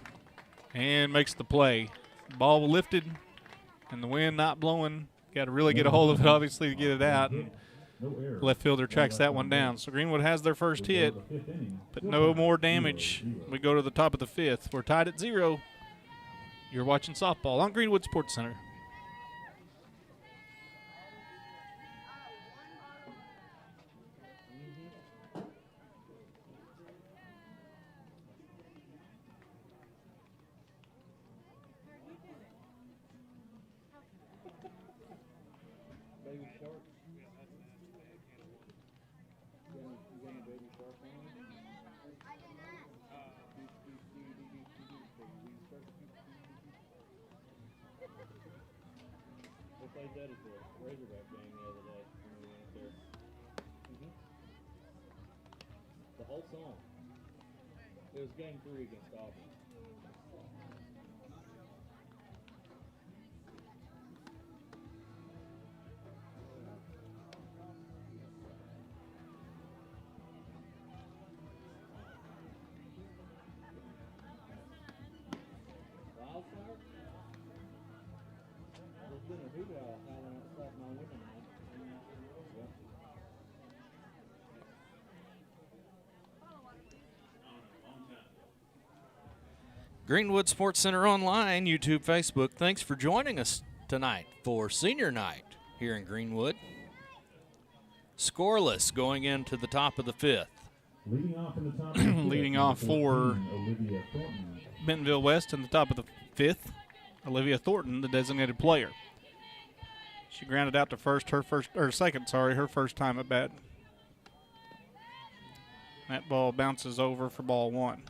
and makes the play. Ball lifted and the wind not blowing. Got to really get a hold of it, obviously, to get it out. And No error. left fielder tracks that one down. So Greenwood has their first hit, but no more damage. We go to the top of the 5th. We're tied at 0. You're watching softball on Greenwood Sports Center. Baby shark. You got any baby shark on it? We played that at the Razorback game the other day when we went there. The whole song. It was game 3 against Auburn. Greenwood Sports Center Online, YouTube, Facebook, thanks for joining us tonight for senior night here in Greenwood. Scoreless going into the top of the fifth. Leading off in the top of the fifth, Leading off for 14, Olivia Thornton. Bentonville West in the top of the fifth, Olivia Thornton, the designated player. She grounded out to her second time at bat. That ball bounces over for ball one.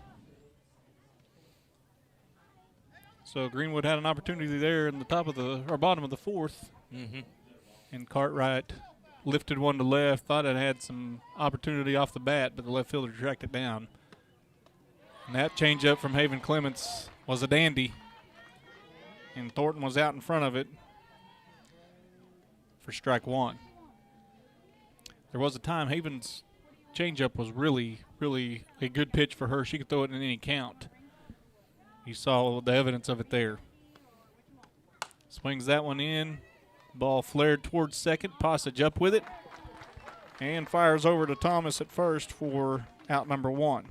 So Greenwood had an opportunity there in the bottom of the fourth. Mm-hmm. And Cartwright lifted one to left, thought it had some opportunity off the bat, but the left fielder tracked it down. And that changeup from Haven Clements was a dandy. And Thornton was out in front of it for strike one. There was a time Haven's changeup was really, really a good pitch for her. She could throw it in any count. You saw the evidence of it there. Swings that one in. Ball flared towards second. Passage up with it. And fires over to Thomas at first for out number one.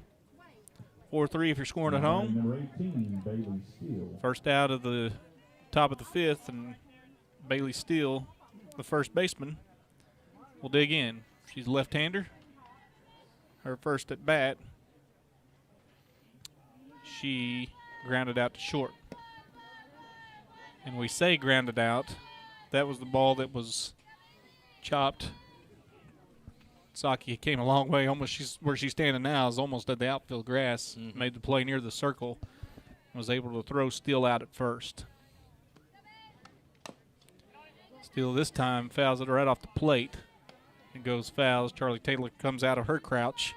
4-3 if you're scoring at home. Number 18, Bailey Steele. First out of the top of the fifth, and Bailey Steele, the first baseman, will dig in. She's a left-hander. Her first at bat. She grounded out to short. And we say grounded out. That was the ball that was chopped. Saki came a long way. Almost where she's standing now is almost at the outfield grass. Mm-hmm. Made the play near the circle. Was able to throw Steele out at first. Steele this time fouls it right off the plate. It goes fouls. Charlie Taylor comes out of her crouch.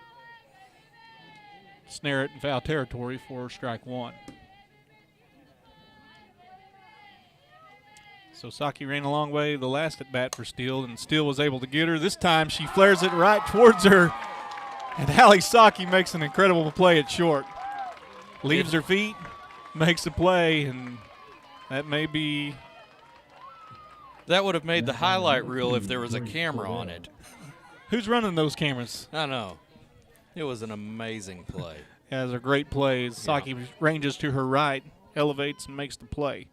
Snare it in foul territory for strike one. So Saki ran a long way the last at bat for Steele, and Steele was able to get her. This time she flares it right towards her, and Allie Saki makes an incredible play at short. Leaves her feet, makes a play, and that may be. That would have made the highlight reel if there was a camera on it. Who's running those cameras? I know. It was an amazing play. Has a great play. Saki ranges to her right, elevates, and makes the play.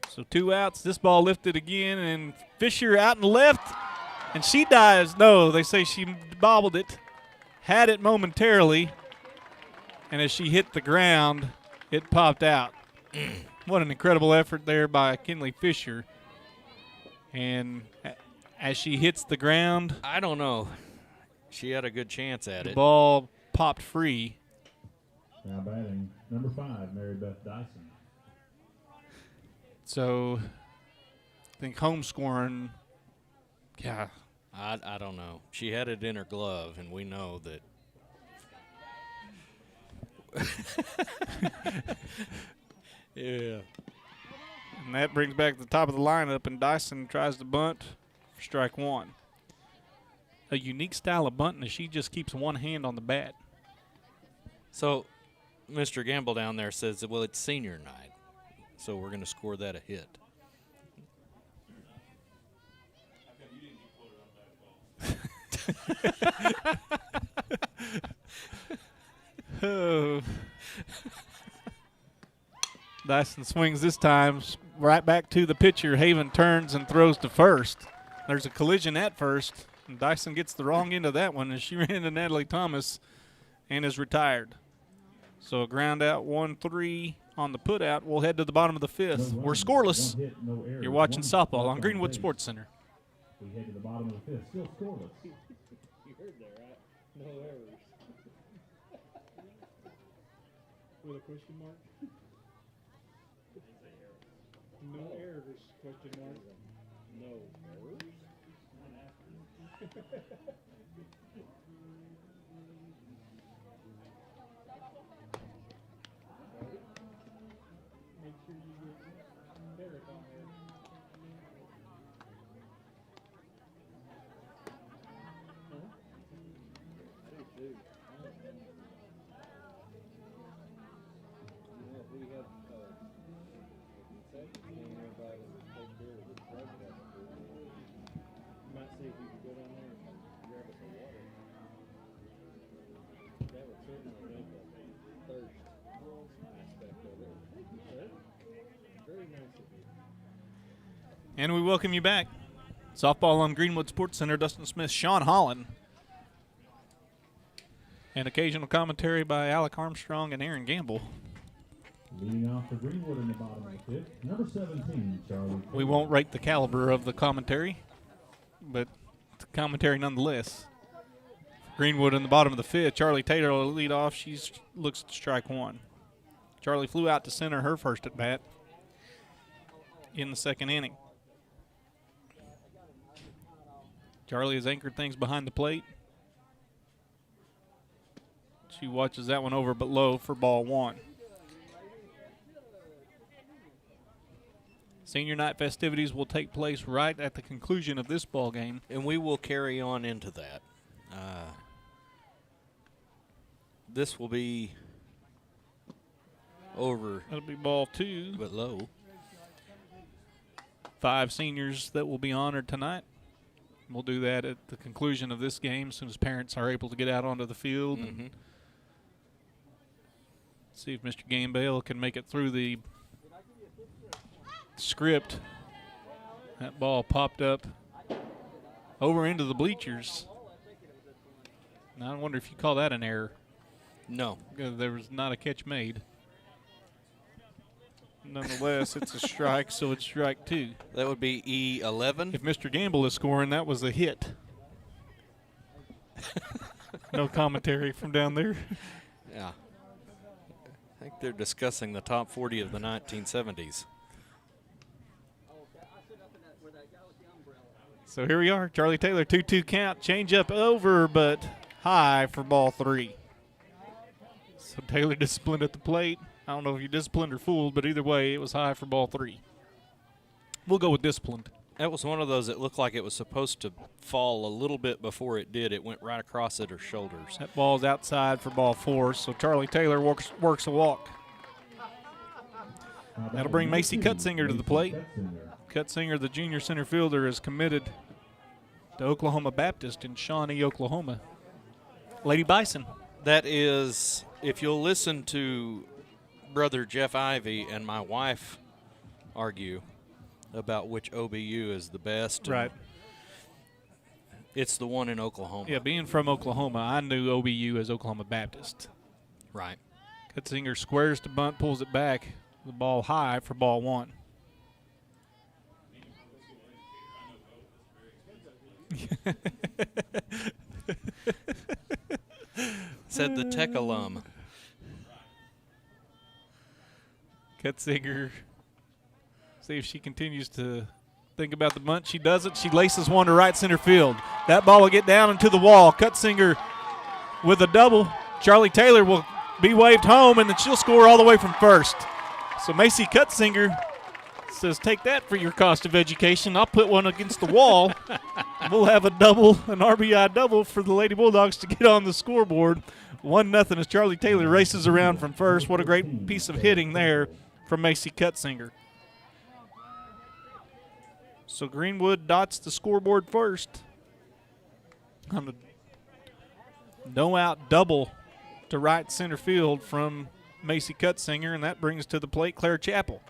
So 2 outs. This ball lifted again, and Fisher out and left, and she dives. No, they say she bobbled it, had it momentarily, and as she hit the ground, it popped out. What an incredible effort there by Kinley Fisher. And as she hits the ground, I don't know. She had a good chance at the it. ball popped free. Now batting, number 5, Mary Beth Dyson. So I think home scoring, yeah. I don't know. She had it in her glove, and we know that. Yeah. And that brings back the top of the lineup, and Dyson tries to bunt for strike one. A unique style of bunting as she just keeps one hand on the bat. So Mr. Gamble down there says, well, it's senior night, so we're going to score that a hit. Oh. Dyson swings this time right back to the pitcher. Haven turns and throws to first. There's a collision at first, and Dyson gets the wrong end of that one as she ran into Natalie Thomas and is retired. So a ground out 1-3 on the put out. We'll head to the bottom of the fifth. We're scoreless. One hit, no errors. You're watching One softball walk on Greenwood base. Sports Center. We head to the bottom of the fifth, still scoreless. You heard that, right? No errors. With a question mark? No errors, question mark. No errors? Make sure you get Derek on there. I do too. You know, if we had concessions and everybody would take care of this breakdown, you might see if you could go down there and grab us a water. That would And we welcome you back. Softball on Greenwood Sports Center. Dustin Smith, Sean Holland. And occasional commentary by Alec Armstrong and Aaron Gamble. Leading off for Greenwood in the bottom of the fifth, number 17, Charlie. We won't rate the caliber of the commentary, but it's commentary nonetheless. Greenwood in the bottom of the fifth. Charlie Taylor will lead off. She looks to strike one. Charlie flew out to center her first at bat in the second inning. Charlie has anchored things behind the plate. She watches that one over but low for ball one. Senior night festivities will take place right at the conclusion of this ball game. And we will carry on into that. This will be over. That'll be ball two. But low. 5 seniors that will be honored tonight. We'll do that at the conclusion of this game as soon as parents are able to get out onto the field. Mm-hmm. And see if Mr. Gambale can make it through the script. That ball popped up over into the bleachers. Now I wonder if you call that an error. No. There was not a catch made. Nonetheless, it's a strike, so it's strike two. That would be E11. If Mr. Gamble is scoring, that was a hit. No commentary from down there. Yeah. I think they're discussing the top 40 of the 1970s. So here we are. Charlie Taylor, 2-2 count. Change up over, but high for ball three. So Taylor disciplined at the plate. I don't know if you disciplined or fooled, but either way, it was high for ball three. We'll go with disciplined. That was one of those that looked like it was supposed to fall a little bit before it did. It went right across at her shoulders. That ball's outside for ball four, so Charlie Taylor works a walk. That'll bring Macy Cutzinger to the plate. Cutzinger, the junior center fielder, is committed to Oklahoma Baptist in Shawnee, Oklahoma. Lady Bison. That is, if you'll listen to Brother Jeff Ivey and my wife argue about which OBU is the best. Right. It's the one in Oklahoma. Yeah, being from Oklahoma, I knew OBU as Oklahoma Baptist. Right. Cutzinger squares to bunt, pulls it back. The ball high for ball one. Said the Tech alum. Cutzinger, see if she continues to think about the bunt. She doesn't. She laces one to right center field. That ball will get down into the wall. Cutzinger with a double. Charlie Taylor will be waved home, and then she'll score all the way from first. So Macy Cutzinger says, take that for your cost of education. I'll put one against the wall. We'll have a double, an RBI double for the Lady Bulldogs to get on the scoreboard. 1-0 as Charlie Taylor races around from first. What a great piece of hitting there from Macy Cutzinger. So Greenwood dots the scoreboard first on a no-out double to right center field from Macy Cutzinger, and that brings to the plate Claire Chappell.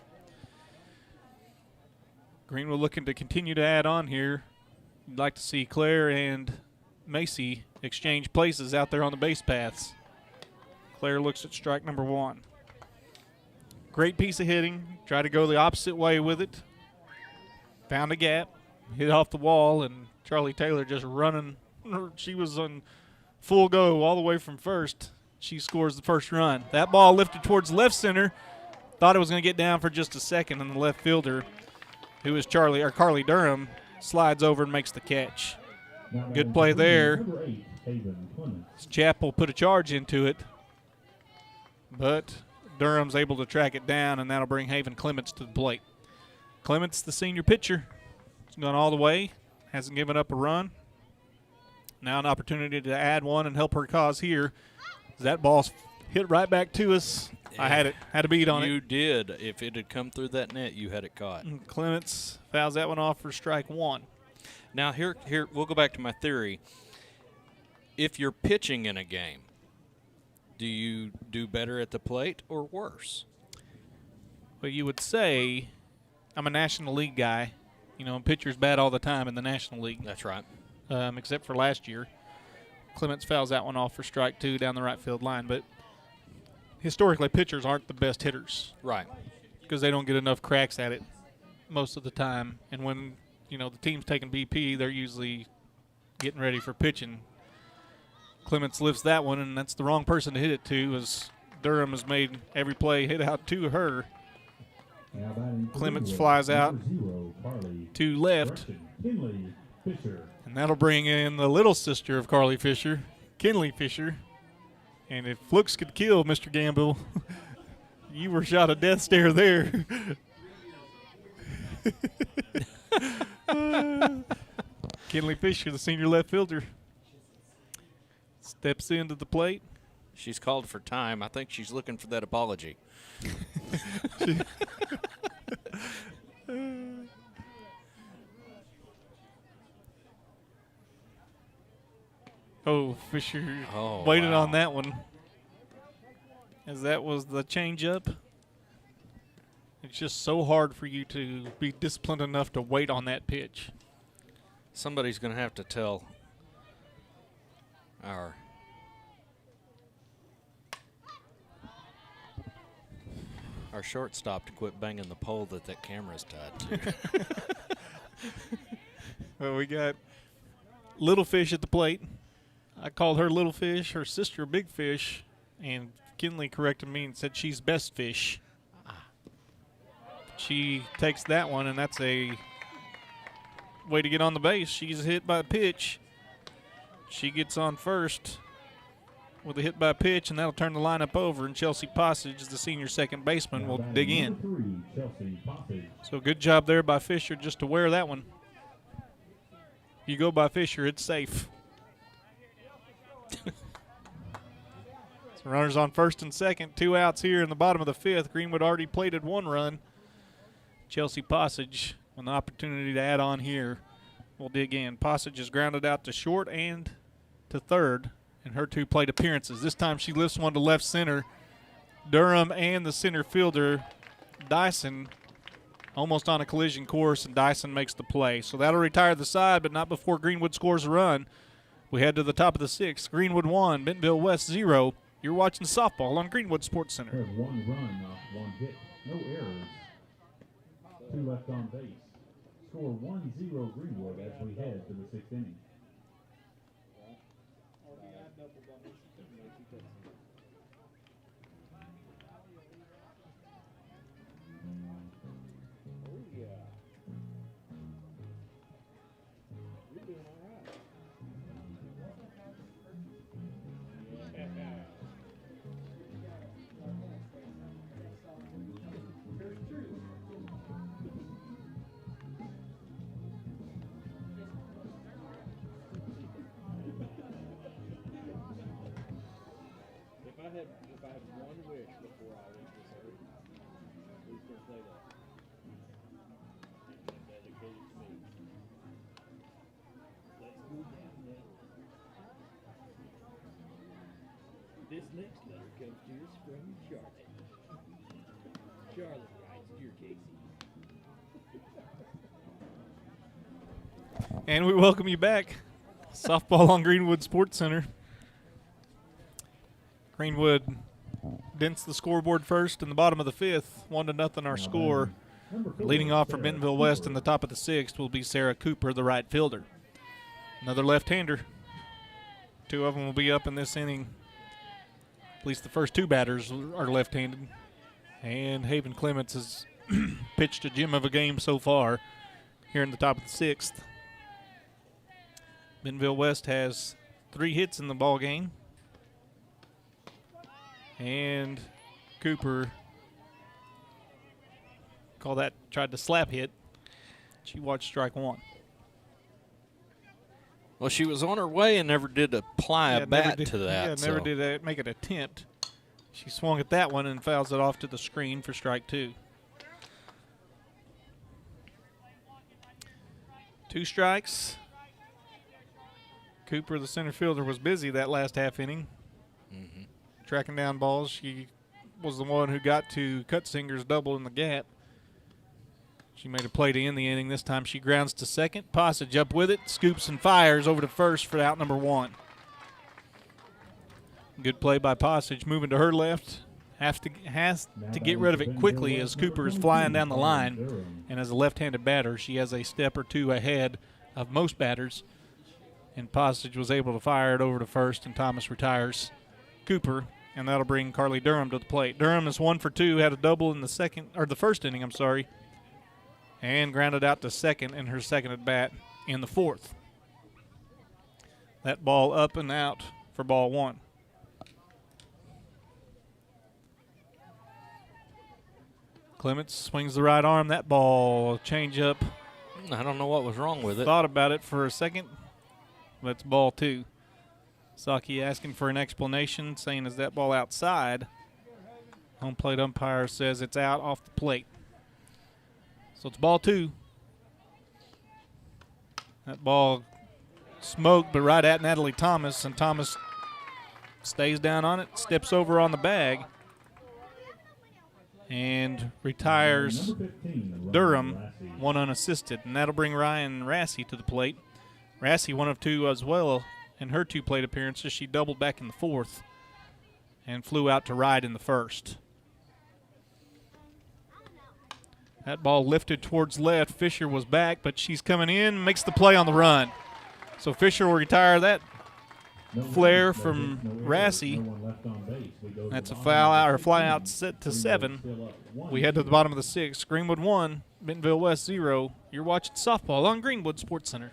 Greenwood looking to continue to add on here. You'd like to see Claire and Macy exchange places out there on the base paths. Claire looks at strike number one. Great piece of hitting. Try to go the opposite way with it. Found a gap, hit off the wall, and Charlie Taylor just running. She was on full go all the way from first. She scores the first run. That ball lifted towards left center. Thought it was going to get down for just a second, and the left fielder, who is Carly Durham, slides over and makes the catch. Good play there. Chappell put a charge into it, but Durham's able to track it down, and that'll bring Haven Clements to the plate. Clements, the senior pitcher, has gone all the way, hasn't given up a run. Now an opportunity to add one and help her cause here. That ball's hit right back to us. I had a beat on it. You did. If it had come through that net, you had it caught. And Clements fouls that one off for strike one. Now here we'll go back to my theory. If you're pitching in a game, do you do better at the plate or worse? Well, you would say, I'm a National League guy, You know, pitchers bat all the time in the National League. That's right. Except for last year. Clements fouls that one off for strike 2 down the right field line. But historically, pitchers aren't the best hitters. Right. Because they don't get enough cracks at it most of the time. And when, you know, the team's taking BP, they're usually getting ready for pitching. Clements lifts that one, and that's the wrong person to hit it to, as Durham has made every play hit out to her. Clements flies out to left, and that'll bring in the little sister of Carly Fisher, Kinley Fisher. And if looks could kill, Mr. Gamble, you were shot a death stare there. Kinley Fisher, the senior left fielder, steps into the plate. She's called for time. I think she's looking for that apology. Oh, Fisher waited wow. on that one, as that was the changeup. It's just so hard for you to be disciplined enough to wait on that pitch. Somebody's going to have to tell our shortstop to quit banging the pole that camera's tied to. Well, we got Little Fish at the plate. I called her Little Fish, her sister Big Fish, and Kinley corrected me and said she's Best Fish. She takes that one, and that's a way to get on the base. She's hit by a pitch. She gets on first with a hit by pitch, and that'll turn the lineup over, and Chelsea Passage, the senior second baseman, will dig in. So good job there by Fisher just to wear that one. If you go by Fisher, it's safe. So runners on first and second, 2 outs here in the bottom of the 5th. Greenwood already plated 1 run. Chelsea Passage, with an opportunity to add on here, will dig in. Passage is grounded out to short and to third in her 2 plate appearances. This time she lifts one to left center. Durham and the center fielder, Dyson, almost on a collision course, and Dyson makes the play. So that'll retire the side, but not before Greenwood scores a run. We head to the top of the 6th. Greenwood 1, Bentonville West 0. You're watching softball on Greenwood Sports Center. There's 1 run off 1 hit, no errors, 2 left on base. Score 1-0 Greenwood as we head to the 6th inning. If I had one wish before I leave this earth, who's going to say that? And dedicated to me. Let's go down that line. This next letter comes to us from Charlotte. Charlotte writes, "Dear Casey." And we welcome you back. Softball on Greenwood Sports Center. Greenwood dents the scoreboard first in the bottom of the 5th, 1-0 our score. Leading off for Bentonville West in the top of the 6th will be Sarah Cooper, the right fielder. Another left-hander. 2 of them will be up in this inning. At least the first 2 batters are left-handed. And Haven Clements has pitched a gem of a game so far here in the top of the 6th. Bentonville West has 3 hits in the ball game. And Cooper tried to slap hit. She watched strike 1. Well, she was on her way and never did apply a bat to that. Yeah, never did make an attempt. She swung at that one and fouls it off to the screen for strike 2. 2 strikes. Cooper, the center fielder, was busy that last half inning. Mm-hmm. Tracking down balls. She was the one who got to Cutsinger's double in the gap. She made a play to end the inning. This time she grounds to second. Passage up with it, scoops and fires over to first for out number 1. Good play by Passage, moving to her left. Has to get rid of it quickly as Cooper is flying down the line. And as a left-handed batter, she has a step or two ahead of most batters. And Passage was able to fire it over to first, and Thomas retires Cooper, and that'll bring Carly Durham to the plate. Durham is 1 for 2, had a double in the first inning, and grounded out to second in her second at bat in the 4th. That ball up and out for ball 1. Clements swings the right arm. That ball, change up. I don't know what was wrong with it. Thought about it for a second, but it's ball 2. Saki asking for an explanation, saying, is that ball outside? Home plate umpire says it's out off the plate. So it's ball 2. That ball smoked, but right at Natalie Thomas, and Thomas stays down on it, steps over on the bag, and retires Durham, 1 unassisted. And that'll bring Ryan Rassey to the plate. Rassey 1 of 2 as well in her 2 plate appearances. She doubled back in the 4th and flew out to right in the 1st. That ball lifted towards left. Fisher was back, but she's coming in, makes the play on the run. So Fisher will retire that flare from Rassey. That's a foul out or fly out set to 7. We head to the bottom of the 6th. Greenwood 1, Bentonville West 0. You're watching softball on Greenwood Sports Center.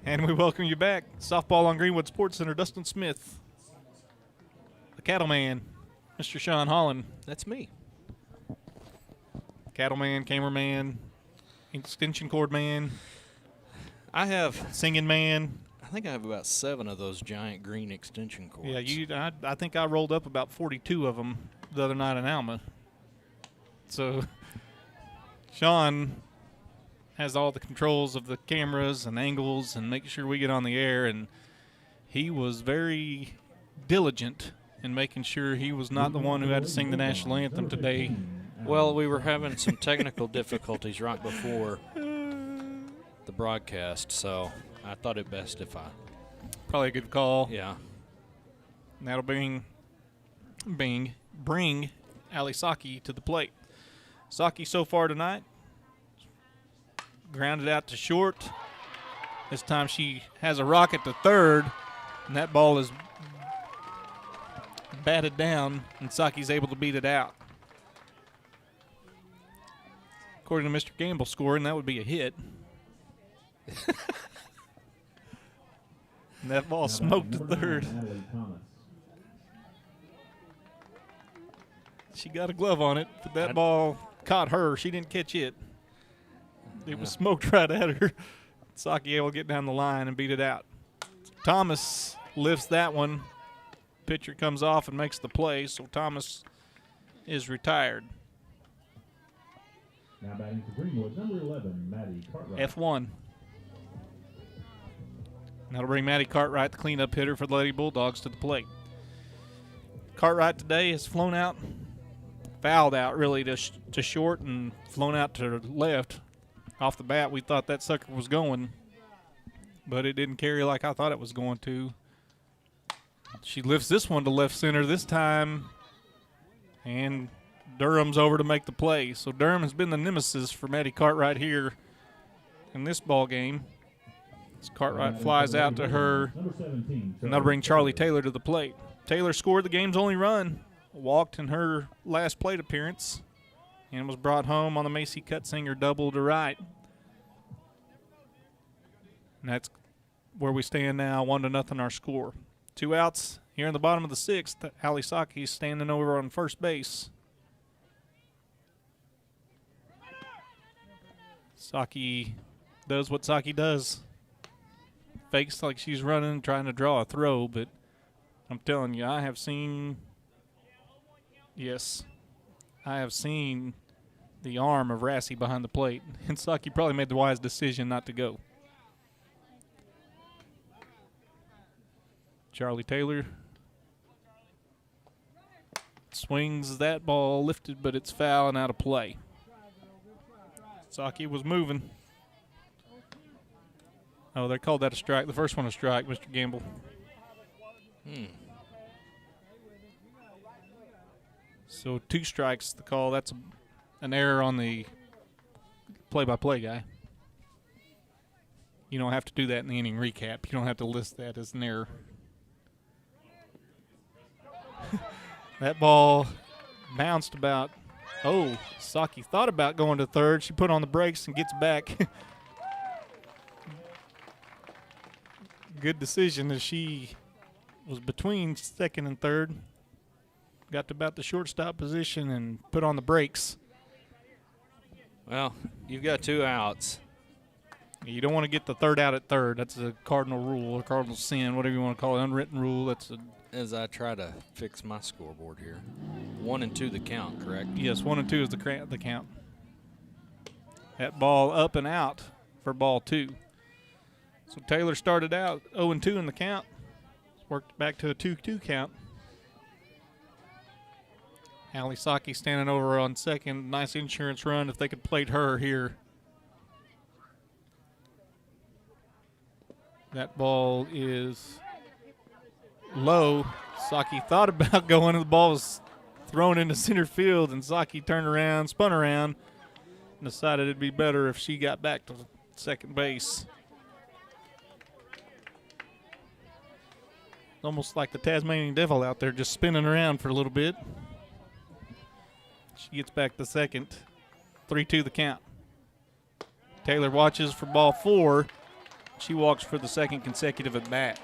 And we welcome you back. Softball on Greenwood Sports Center. Dustin Smith, the Cattleman, Mr. Sean Holland. That's me. Cattleman, cameraman, extension cord man. I have, singing man. I think I have about 7 of those giant green extension cords. Yeah, I think I rolled up about 42 of them the other night in Alma. So Sean has all the controls of the cameras and angles and make sure we get on the air, and he was very diligent in making sure he was not the one who had to sing the national anthem today. Well, we were having some technical difficulties right before the broadcast, so I thought it best if I... Probably a good call. Yeah. And that'll bring Ali Saki to the plate. Saki so far tonight, grounded out to short. This time she has a rocket to third, and that ball is batted down, and Saki's able to beat it out. According to Mr. Gamble's scoring, that would be a hit. And that ball smoked to third. She got a glove on it, but that ball caught her. She didn't catch it. It was smoked right at her. Saki able to get down the line and beat it out. Thomas lifts that one. Pitcher comes off and makes the play, so Thomas is retired. Now batting for Greenwood, number 11, Maddie Cartwright. F1. And that'll bring Maddie Cartwright, the cleanup hitter for the Lady Bulldogs, to the plate. Cartwright today has flown out, fouled out really to short and flown out to left. Off the bat, we thought that sucker was going, but it didn't carry like I thought it was going to. She lifts this one to left center this time and Durham's over to make the play. So Durham has been the nemesis for Maddie Cartwright here in this ball game. As Cartwright flies out to her, Number 17. and that'll bring Charlie Taylor to the plate. Taylor scored the game's only run, walked in her last plate appearance, and was brought home on the Macy Cutsinger double to right. And that's where we stand now, 1-0 our score. 2 outs here in the bottom of the 6th. Allie Saki standing over on first base. Saki does what Saki does. Fakes like she's running, trying to draw a throw, but I'm telling you, I have seen the arm of Rassie behind the plate, and Saki probably made the wise decision not to go. Charlie Taylor swings that ball lifted, but it's foul and out of play. Saki was moving. Oh, they called that a strike. The first one a strike, Mr. Gamble. So 2 strikes the call. That's an error on the play-by-play guy. You don't have to do that in the inning recap. You don't have to list that as an error. That ball bounced about. Oh, Saki thought about going to third. She put on the brakes and gets back. Good decision as she was between second and third. Got to about the shortstop position and put on the brakes. Well, you've got 2 outs. You don't want to get the third out at third. That's a cardinal rule, a cardinal sin, whatever you want to call it, unwritten rule. That's a As I try to fix my scoreboard here. 1 and 2 the count, correct? yes. 1 and 2 is the count. That ball up and out for ball 2. So Taylor started out 0-2 in the count. Worked back to a 2-2 count. Allie Saki standing over on second. Nice insurance run if they could plate her here. That ball is low. Saki thought about going, and the ball was thrown into center field, and Saki turned around, spun around, and decided it'd be better if she got back to second base. Almost like the Tasmanian Devil out there just spinning around for a little bit. She gets back to second. 3-2 the count. Taylor watches for ball 4. She walks for the second consecutive at bat.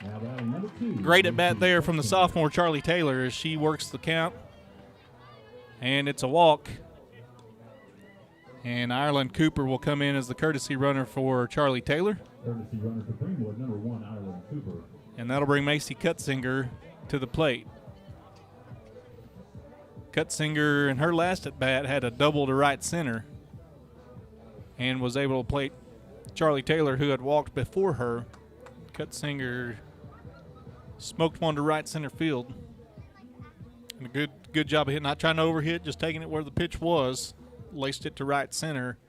Now batting number 2. Great at bat there from the sophomore Charlie Taylor as she works the count. And it's a walk. And Ireland Cooper will come in as the courtesy runner for Charlie Taylor. Courtesy runner for Greenwood, number 1, Ireland Cooper. And that'll bring Macy Cutsinger to the plate. Cutsinger in her last at bat had a double to right center and was able to plate Charlie Taylor, who had walked before her. Cutsinger smoked one to right center field. And a good job of hitting, not trying to overhit, just taking it where the pitch was, laced it to right center,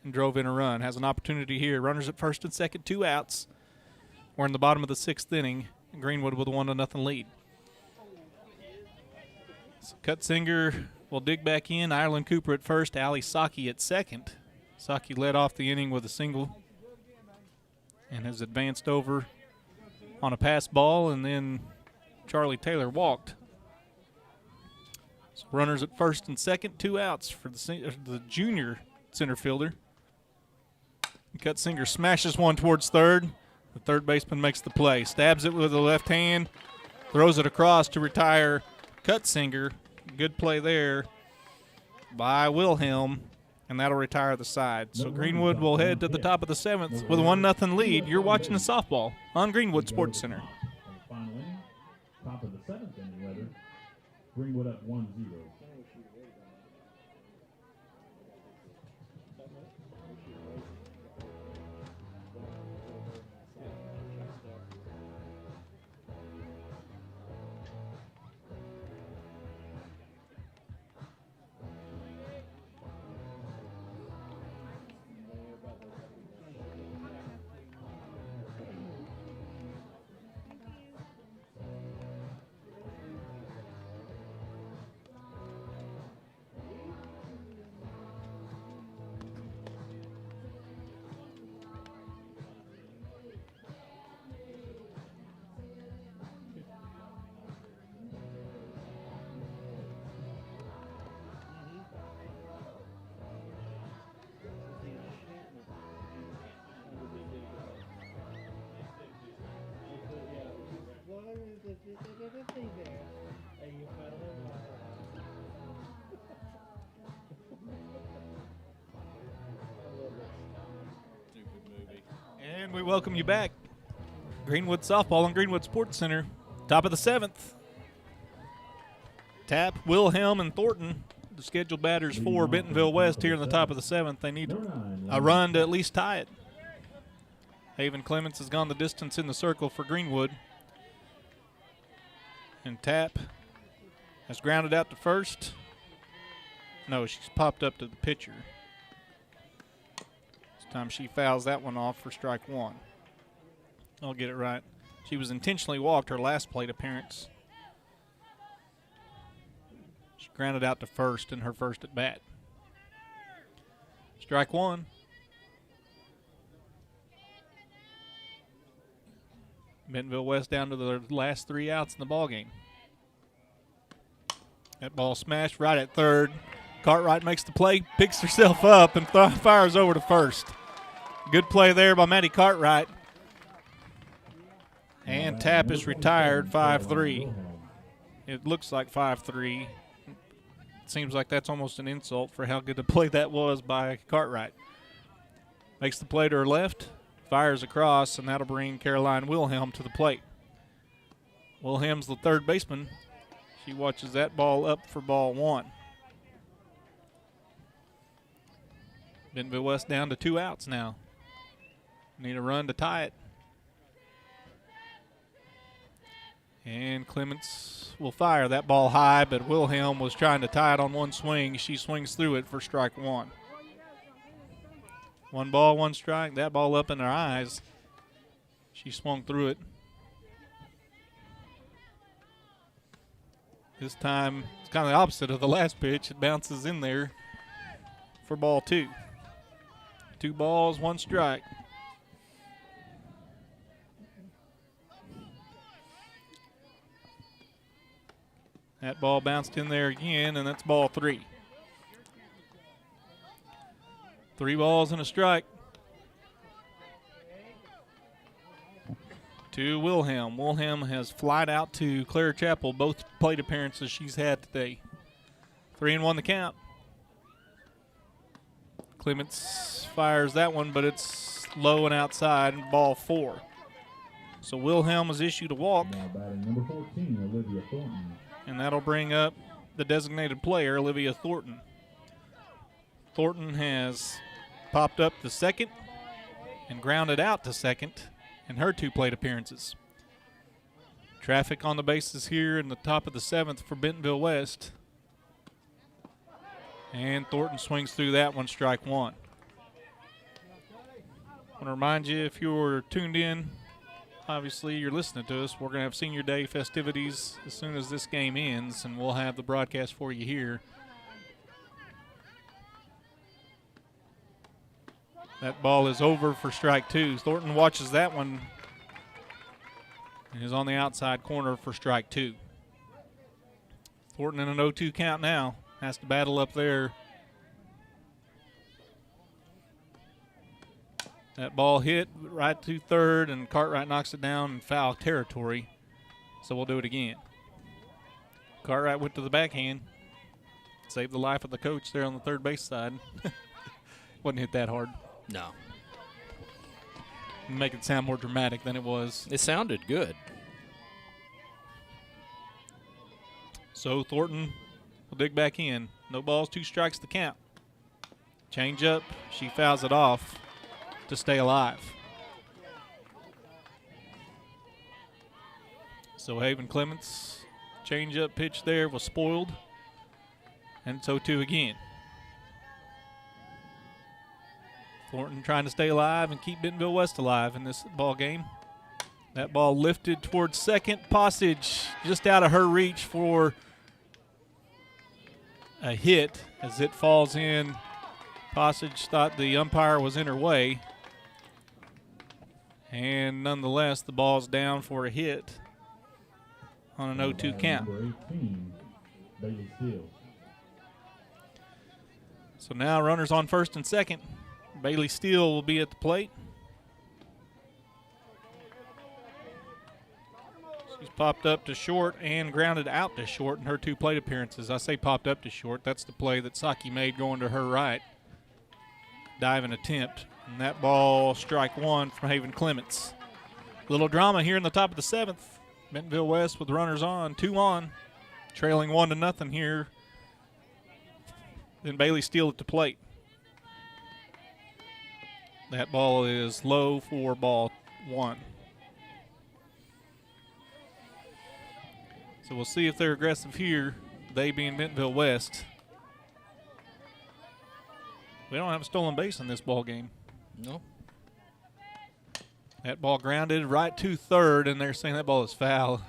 and drove in a run. Has an opportunity here. Runners at first and second, 2 outs. We're in the bottom of the 6th inning. Greenwood with a 1-0 lead. So Cutsinger will dig back in. Ireland Cooper at first. Allie Saki at second. Saki led off the inning with a single and has advanced over on a pass ball, and then Charlie Taylor walked. So runners at first and second, 2 outs for the junior center fielder. Cutsinger smashes one towards third. The third baseman makes the play. Stabs it with the left hand. Throws it across to retire Cutsinger. Good play there by Wilhelm, and that'll retire the side. So Greenwood will head to the top of the 7th with a 1-0 lead. You're watching the softball on Greenwood Sports Center. Final inning, top of the 7th inning, rather. Greenwood up 1-0. Hey, you found him. I love it. Stupid movie. And we welcome you back. Greenwood softball and Greenwood Sports Center. Top of the 7th. Tap, Wilhelm, and Thornton, the scheduled batters for Bentonville West here in the top of the 7th. They need a run to at least tie it. Haven Clements has gone the distance in the circle for Greenwood. And Tap has grounded out to first. No, she's popped up to the pitcher. This time she fouls that one off for strike one. I'll get it right. She was intentionally walked her last plate appearance. She grounded out to first in her first at bat. Strike one. Bentonville West down to the last 3 outs in the ballgame. That ball smashed right at third. Cartwright makes the play, picks herself up, and fires over to first. Good play there by Maddie Cartwright. And Tap is retired, 5-3. It looks like 5-3. It seems like that's almost an insult for how good a play that was by Cartwright. Makes the play to her left, fires across, and that'll bring Caroline Wilhelm to the plate. Wilhelm's the third baseman. She watches that ball up for ball one. Bentonville West down to 2 outs now. Need a run to tie it. And Clements will fire that ball high, but Wilhelm was trying to tie it on one swing. She swings through it for strike one. 1 ball, 1 strike. That ball up in her eyes. She swung through it. This time, it's kind of the opposite of the last pitch. It bounces in there for ball 2. 2 balls, 1 strike. That ball bounced in there again, and that's ball 3. 3 balls and a strike. To Wilhelm. Wilhelm has flied out to Claire Chapel, both plate appearances she's had today. 3-1 the count. Clements fires that one, but it's low and outside, ball 4. So Wilhelm has issued a walk. Now batting number 14, Olivia Thornton. And that'll bring up the designated player, Olivia Thornton. Thornton has popped up to second and grounded out to second in her 2 plate appearances. Traffic on the bases here in the top of the 7th for Bentonville West. And Thornton swings through that one, strike one. I want to remind you, if you're tuned in, obviously you're listening to us, we're going to have Senior Day festivities as soon as this game ends, and we'll have the broadcast for you here. That ball is over for strike 2. Thornton watches that one and is on the outside corner for strike 2. Thornton in an 0-2 count now. Has to battle up there. That ball hit right to third, and Cartwright knocks it down in foul territory. So we'll do it again. Cartwright went to the backhand. Saved the life of the coach there on the third base side. Wasn't hit that hard. No. Make it sound more dramatic than it was. It sounded good. So Thornton will dig back in. No balls, 2 strikes to count. Change up. She fouls it off to stay alive. So Haven Clements' change-up pitch there was spoiled. And it's 0-2 again. Thornton trying to stay alive and keep Bentonville West alive in this ball game. That ball lifted towards second. Passage just out of her reach for a hit as it falls in. Passage thought the umpire was in her way. And nonetheless, the ball's down for a hit on an 0-2 count. Number 18, Bailey Steele. So now runners on first and second. Bailey Steele will be at the plate. She's popped up to short and grounded out to short in her 2 plate appearances. I say popped up to short. That's the play that Saki made going to her right. Diving attempt. And that ball, strike 1 from Haven Clements. Little drama here in the top of the 7th. Bentonville West with runners on, 2 on. Trailing 1-0 here. Then Bailey Steele at the plate. That ball is low for ball 1. So we'll see if they're aggressive here, they being Bentonville West. We don't have a stolen base in this ball game. No. That ball grounded right to third, and they're saying that ball is foul.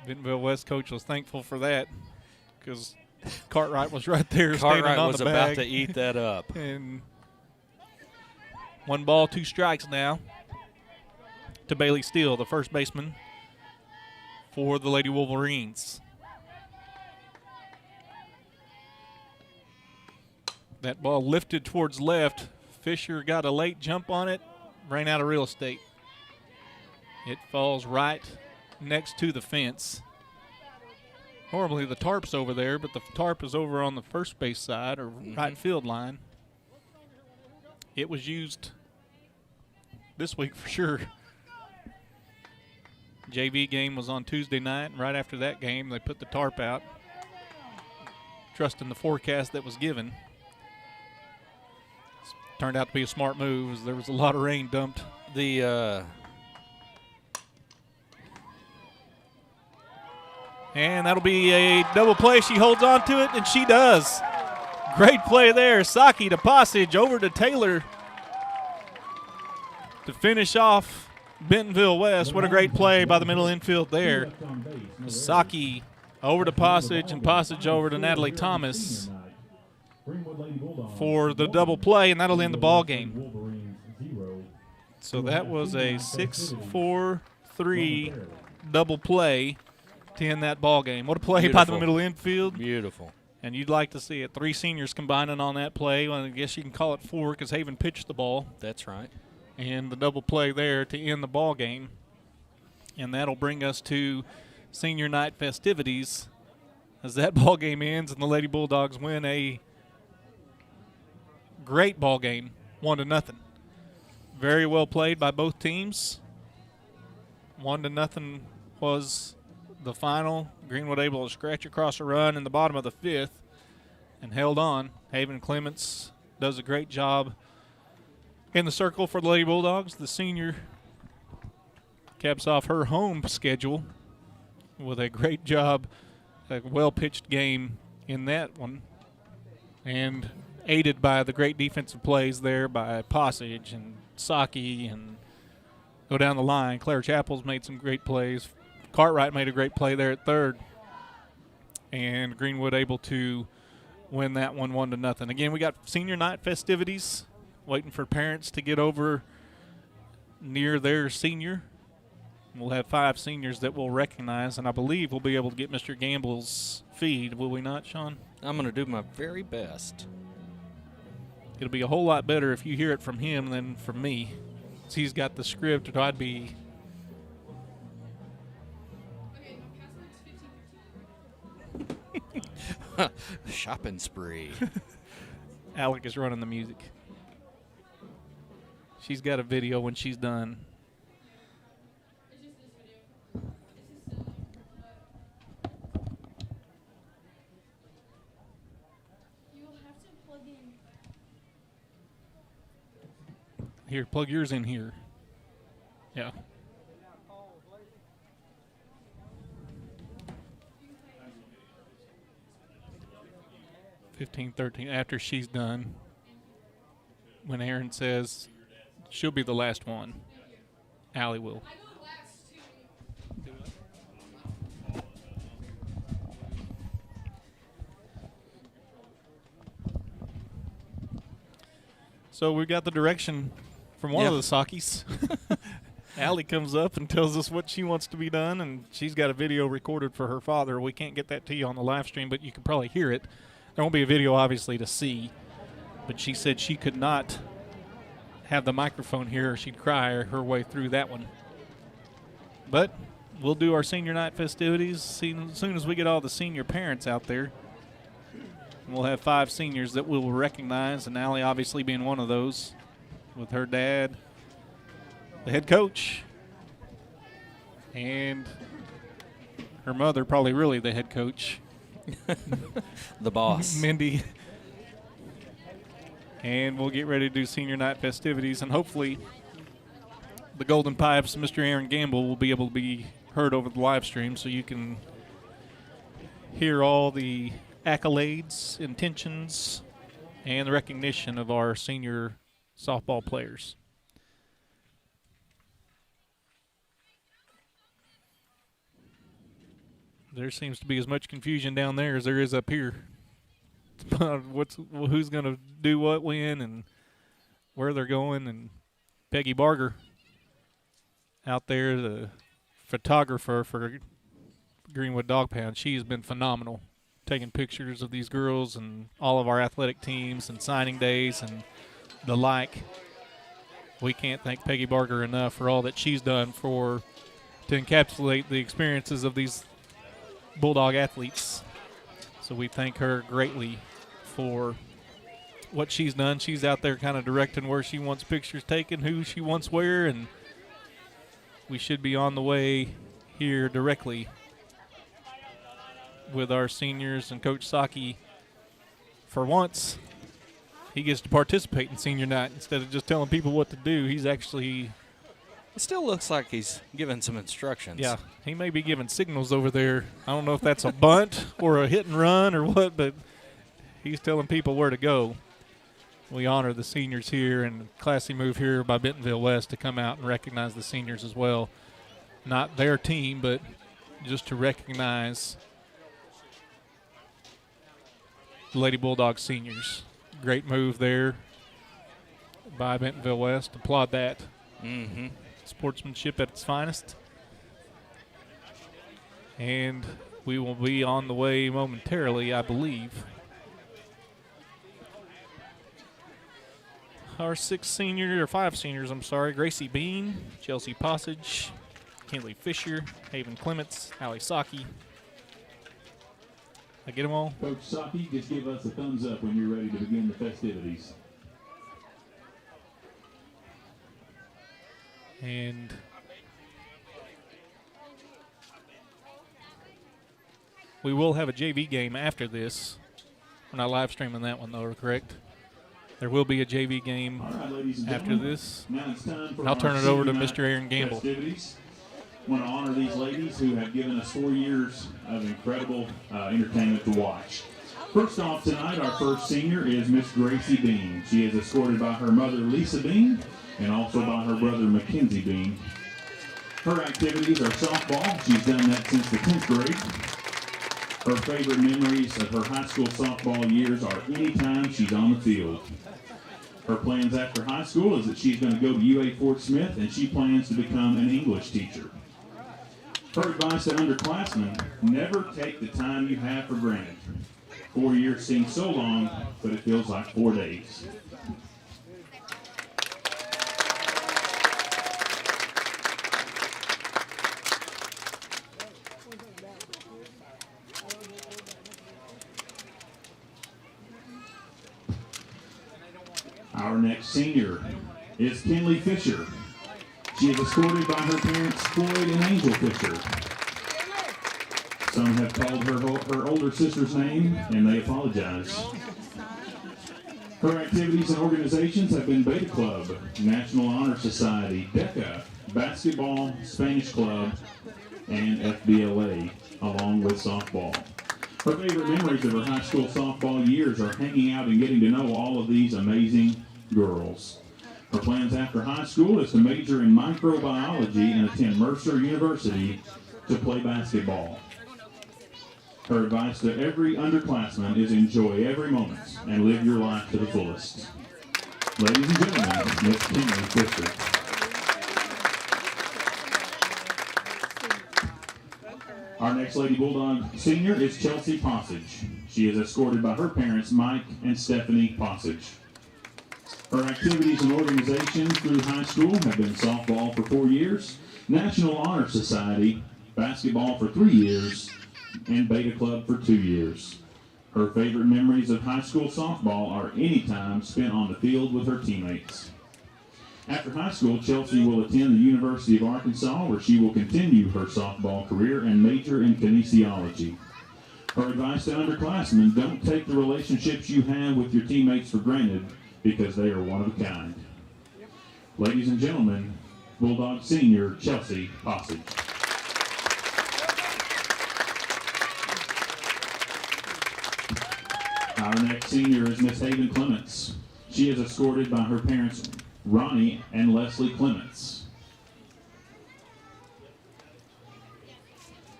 Bentonville West coach was thankful for that because Cartwright was right there standing Cartwright on was the bag. about to eat that up. And 1 ball, 2 strikes now to Bailey Steele, the first baseman for the Lady Wolverines. That ball lifted towards left. Fisher got a late jump on it, ran out of real estate. It falls right next to the fence. Normally the tarp's over there, but the tarp is over on the first base side or right field line. It was used this week for sure. JV game was on Tuesday night, and right after that game, they put the tarp out, trusting the forecast that was given. Turned out to be a smart move, as there was a lot of rain dumped. And that'll be a double play. She holds on to it, and she does. Great play there. Saki to Passage, over to Taylor to finish off Bentonville West. What a great play by the middle infield there. Saki over to Passage, and Passage over to Natalie Thomas for the double play, and that'll end the ball game. So that was a 6-4-3 double play to end that ball game. What a play by the middle infield. Beautiful. And you'd like to see it. 3 seniors combining on that play. Well, I guess you can call it 4 because Haven pitched the ball. That's right. And the double play there to end the ball game. And that'll bring us to senior night festivities as that ball game ends and the Lady Bulldogs win a great ball game, 1-0. Very well played by both teams. 1-0 was the final. Greenwood able to scratch across a run in the bottom of the 5th and held on. Haven Clements does a great job in the circle for the Lady Bulldogs. The senior caps off her home schedule with a great job, a well-pitched game in that one, and aided by the great defensive plays there by Passage and Saki, and go down the line. Claire Chappell's made some great plays. Cartwright made a great play there at third, and Greenwood able to win that one 1-0. Again, we got senior night festivities, waiting for parents to get over near their senior. We'll have 5 seniors that we'll recognize, and I believe we'll be able to get Mr. Gamble's feed, will we not, Sean? I'm going to do my very best. It'll be a whole lot better if you hear it from him than from me. So he's got the script, or I'd be... Shopping spree. Alec is running the music. She's got a video when she's done. Here, plug yours in here. Yeah. $15-13 after she's done. When Aaron says she'll be the last one, Allie will. So we got the direction from one of the Sakis. Allie comes up and tells us what she wants to be done, and she's got a video recorded for her father. We can't get that to you on the live stream, but you can probably hear it. There won't be a video, obviously, to see, but she said she could not have the microphone here or she'd cry her way through that one. But we'll do our senior night festivities as soon as we get all the senior parents out there. We'll have 5 seniors that we will recognize, and Allie obviously being one of those, with her dad, the head coach, and her mother, probably really the head coach. The boss. Mindy. And we'll get ready to do senior night festivities, and hopefully the Golden Pipes, Mr. Aaron Gamble, will be able to be heard over the live stream so you can hear all the accolades, intentions, and the recognition of our senior softball players. There seems to be as much confusion down there as there is up here. Who's going to do what when and where they're going. And Peggy Barger out there, the photographer for Greenwood Dog Pound, she's been phenomenal, taking pictures of these girls and all of our athletic teams and signing days and the like. We can't thank Peggy Barger enough for all that she's done to encapsulate the experiences of these Bulldog athletes. So we thank her greatly for what she's done. She's out there kind of directing where she wants pictures taken, who she wants where, and we should be on the way here directly with our seniors. And Coach Saki, for once, he gets to participate in senior night instead of just telling people what to do. He's actually... It still looks like he's giving some instructions. Yeah, he may be giving signals over there. I don't know if that's a bunt or a hit and run or what, but he's telling people where to go. We honor the seniors here, and classy move here by Bentonville West to come out and recognize the seniors as well. Not their team, but just to recognize the Lady Bulldogs seniors. Great move there by Bentonville West. Applaud that. Mm-hmm. Sportsmanship at its finest. And we will be on the way momentarily, I believe. Our 5 seniors, Gracie Bean, Chelsea Passage, Kinley Fisher, Haven Clements, Allie Saki. I get them all? Coach Saki, just give us a thumbs up when you're ready to begin the festivities. And we will have a JV game after this. We're not live streaming that one, though, correct? There will be a JV game after this. Now it's time for I'll turn it over to senior Mr. Aaron Gamble. festivities. I want to honor these ladies who have given us 4 years of incredible entertainment to watch. First off tonight, our first senior is Miss Gracie Bean. She is escorted by her mother, Lisa Bean, and also by her brother, Mackenzie Bean. Her activities are softball. She's done that since the 10th grade. Her favorite memories of her high school softball years are anytime she's on the field. Her plans after high school is that she's going to go to UA Fort Smith, and she plans to become an English teacher. Her advice to underclassmen: never take the time you have for granted. 4 years seems so long, but it feels like 4 days. Our next senior is Kinley Fisher. She is escorted by her parents, Floyd and Angel Fisher. Some have called her older sister's name, and they apologize. Her activities and organizations have been Beta Club, National Honor Society, DECA, Basketball, Spanish Club, and FBLA, along with softball. Her favorite memories of her high school softball years are hanging out and getting to know all of these amazing girls. Her plans after high school is to major in microbiology and attend Mercer University to play basketball. Her advice to every underclassman is enjoy every moment and live your life to the fullest. Ladies and gentlemen, Miss Kinley Fisher. Our next Lady Bulldog senior is Chelsea Passage. She is escorted by her parents, Mike and Stephanie Passage. Her activities and organizations through high school have been softball for 4 years, National Honor Society, basketball for 3 years, and Beta Club for 2 years. Her favorite memories of high school softball are any time spent on the field with her teammates. After high school, Chelsea will attend the University of Arkansas, where she will continue her softball career and major in kinesiology. Her advice to underclassmen: don't take the relationships you have with your teammates for granted, because they are one of a kind. Ladies and gentlemen, Bulldog Senior Chelsea Posse. Our next senior is Miss Haven Clements. She is escorted by her parents, Ronnie and Leslie Clements,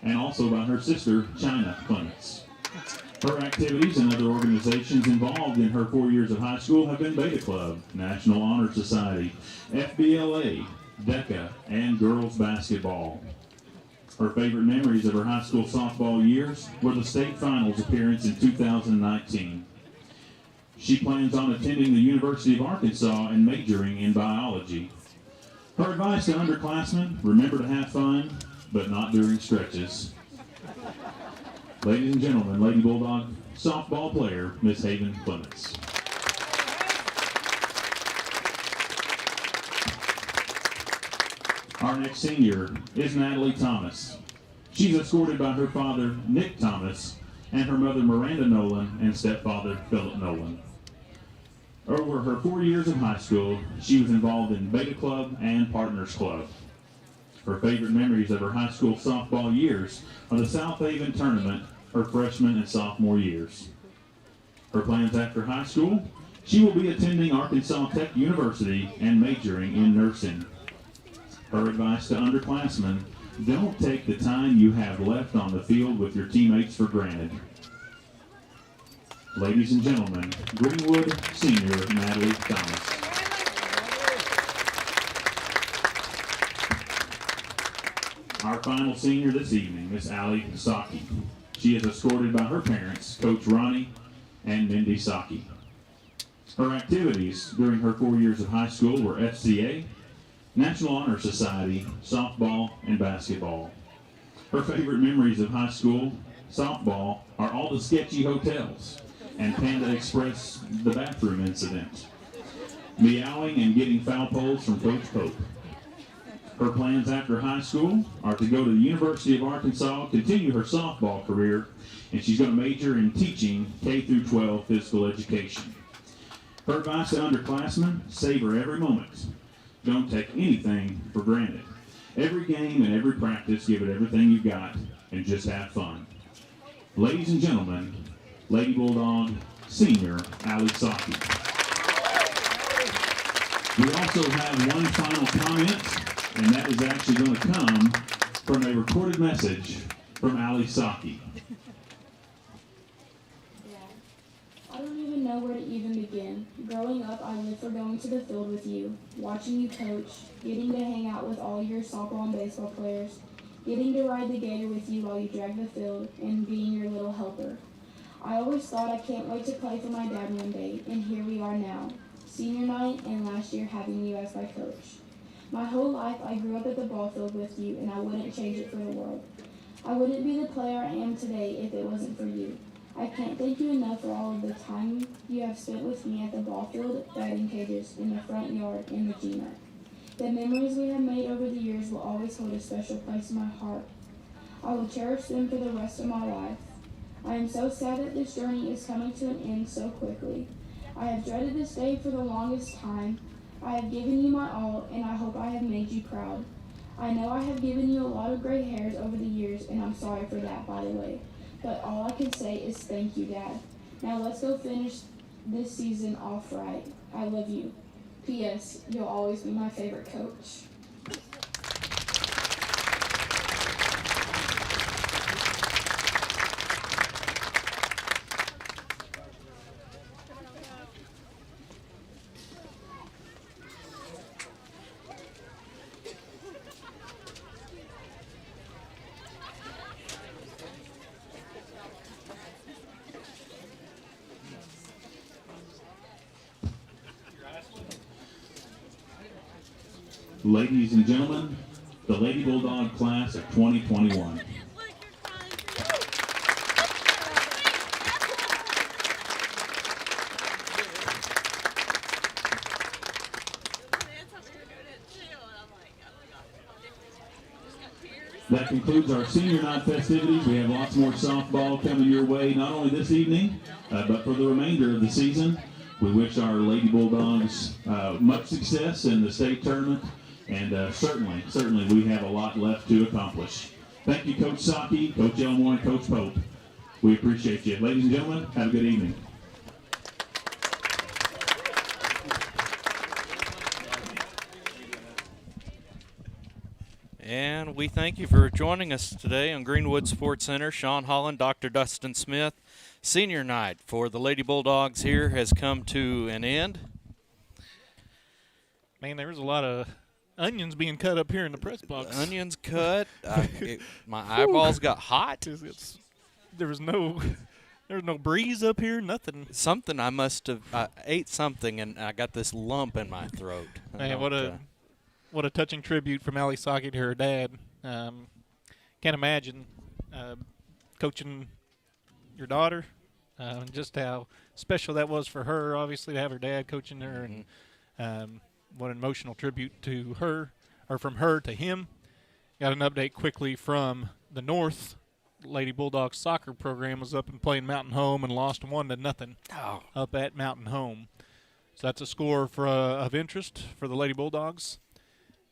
and also by her sister, China Clements. Her activities and other organizations involved in her 4 years of high school have been Beta Club, National Honor Society, FBLA, DECA, and girls basketball. Her favorite memories of her high school softball years were the state finals appearance in 2019. She plans on attending the University of Arkansas and majoring in biology. Her advice to underclassmen: remember to have fun, but not during stretches. Ladies and gentlemen, Lady Bulldog softball player, Miss Haven Clements. Our next senior is Natalie Thomas. She's escorted by her father, Nick Thomas, and her mother, Miranda Nolan, and stepfather, Philip Nolan. Over her 4 years of high school, she was involved in Beta Club and Partners Club. Her favorite memories of her high school softball years are the South Haven tournament her freshman and sophomore years. Her plans after high school: she will be attending Arkansas Tech University and majoring in nursing. Her advice to underclassmen: don't take the time you have left on the field with your teammates for granted. Ladies and gentlemen, Greenwood Senior Natalie Thomas. Our final senior this evening, Miss Allie Saki. She is escorted by her parents, Coach Ronnie and Mindy Saki. Her activities during her 4 years of high school were FCA, National Honor Society, softball, and basketball. Her favorite memories of high school softball are all the sketchy hotels and Panda Express, the bathroom incident, meowing and getting foul poles from Coach Pope. Her plans after high school are to go to the University of Arkansas, continue her softball career, and she's going to major in teaching K-12 physical education. Her advice to underclassmen: savor every moment. Don't take anything for granted. Every game and every practice, give it everything you've got, and just have fun. Ladies and gentlemen, Lady Bulldog Senior Allie Saki. We also have one final comment, and that is actually going to come from a recorded message from Allie Saki. I don't even know where to even begin. Growing up, I lived for going to the field with you, watching you coach, getting to hang out with all your softball and baseball players, getting to ride the gator with you while you drag the field, and being your little helper. I always thought I can't wait to play for my dad one day, and here we are now, senior night and last year having you as my coach. My whole life, I grew up at the ball field with you, and I wouldn't change it for the world. I wouldn't be the player I am today if it wasn't for you. I can't thank you enough for all of the time you have spent with me at the ball field, batting cages, in the front yard, and the G-Mat. The memories we have made over the years will always hold a special place in my heart. I will cherish them for the rest of my life. I am so sad that this journey is coming to an end so quickly. I have dreaded this day for the longest time. I have given you my all, and I hope I have made you proud. I know I have given you a lot of gray hairs over the years, and I'm sorry for that, by the way. But all I can say is thank you, Dad. Now let's go finish this season off right. I love you. P.S. You'll always be my favorite coach. Ladies and gentlemen, the Lady Bulldog class of 2021. That concludes our senior night festivities. We have lots more softball coming your way, not only this evening, but for the remainder of the season. We wish our Lady Bulldogs much success in the state tournament, and certainly we have a lot left to accomplish. Thank you, Coach Saki, Coach Elmore, and Coach Pope. We appreciate you. Ladies and gentlemen, have a good evening. And we thank you for joining us today on Greenwood Sports Center. Sean Holland, Dr. Dustin Smith. Senior night for the Lady Bulldogs here has come to an end. Man, there was a lot of onions being cut up here in the press box. Onions cut. My eyeballs got hot. There was no breeze up here, nothing. Something I must have ate something, and I got this lump in my throat. Man, what a touching tribute from Allie Saki to her dad. Can't imagine coaching your daughter, just how special that was for her, obviously, to have her dad coaching her, and what an emotional tribute to her, or from her to him. Got an update quickly from the North. Lady Bulldogs soccer program was up and playing Mountain Home and lost 1-0 up at Mountain Home. So that's a score of interest for the Lady Bulldogs.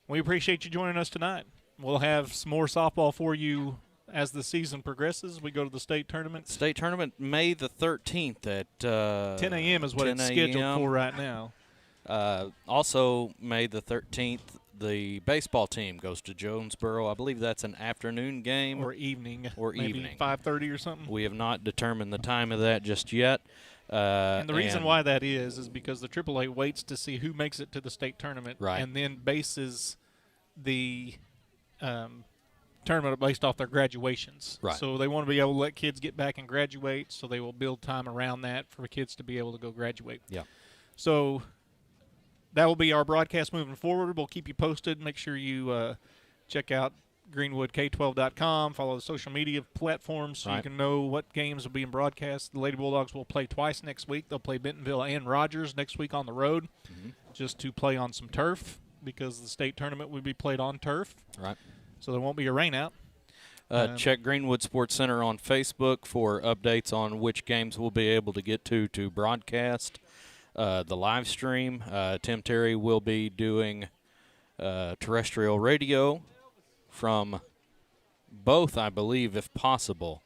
We appreciate you joining us tonight. We'll have some more softball for you as the season progresses. We go to the state tournament. State tournament May the 13th at 10 a.m. is what it's scheduled for right now. Also, May the 13th, the baseball team goes to Jonesboro. I believe that's an afternoon game. Or evening. Maybe 5:30 or something. We have not determined the time of that just yet. And the reason why that is because the AAA waits to see who makes it to the state tournament, right, and then bases the tournament based off their graduations. Right. So they want to be able to let kids get back and graduate, so they will build time around that for kids to be able to go graduate. Yeah. So that will be our broadcast moving forward. We'll keep you posted. Make sure you check out GreenwoodK12.com. Follow the social media platforms so you can know what games are being broadcast. The Lady Bulldogs will play twice next week. They'll play Bentonville and Rogers next week on the road, just to play on some turf, because the state tournament will be played on turf. Right. So there won't be a rain out. Check Greenwood Sports Center on Facebook for updates on which games we'll be able to get to broadcast the live stream. Tim Terry will be doing terrestrial radio from both, I believe, if possible.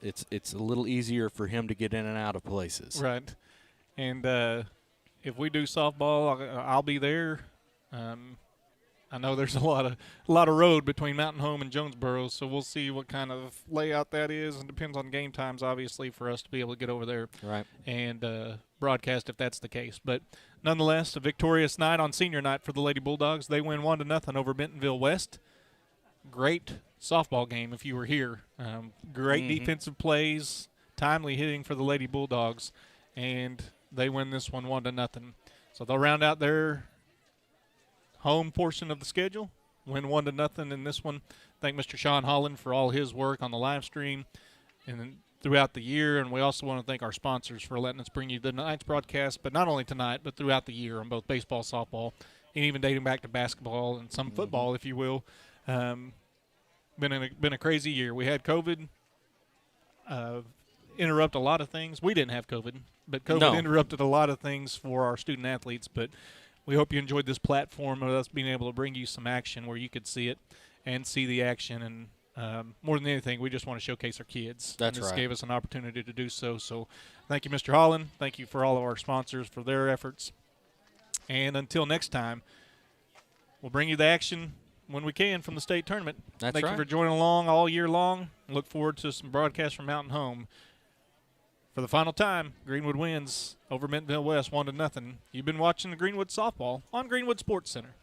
It's a little easier for him to get in and out of places. Right. And if we do softball, I'll be there. I know there's a lot of road between Mountain Home and Jonesboro, so we'll see what kind of layout that is, and depends on game times, obviously, for us to be able to get over there and broadcast if that's the case. But nonetheless, a victorious night on senior night for the Lady Bulldogs. They win 1-0 over Bentonville West. Great softball game if you were here. Great defensive plays, timely hitting for the Lady Bulldogs, and they win this one 1-0. So they'll round out their home portion of the schedule, win 1-0 in this one. Thank Mr. Sean Holland for all his work on the live stream and throughout the year, and we also want to thank our sponsors for letting us bring you the night's broadcast, but not only tonight, but throughout the year on both baseball, softball, and even dating back to basketball and some football, if you will. Been a crazy year. We had COVID interrupt a lot of things. We didn't have COVID, but COVID interrupted a lot of things for our student athletes, but we hope you enjoyed this platform of us being able to bring you some action where you could see it and see the action. And more than anything, we just want to showcase our kids. That's and this right. gave us an opportunity to do so. So thank you, Mr. Holland. Thank you for all of our sponsors for their efforts. And until next time, we'll bring you the action when we can from the state tournament. That's Thank right. you for joining along all year long. Look forward to some broadcasts from Mountain Home. For the final time, Greenwood wins over Bentonville West 1-0. You've been watching the Greenwood softball on Greenwood Sports Center.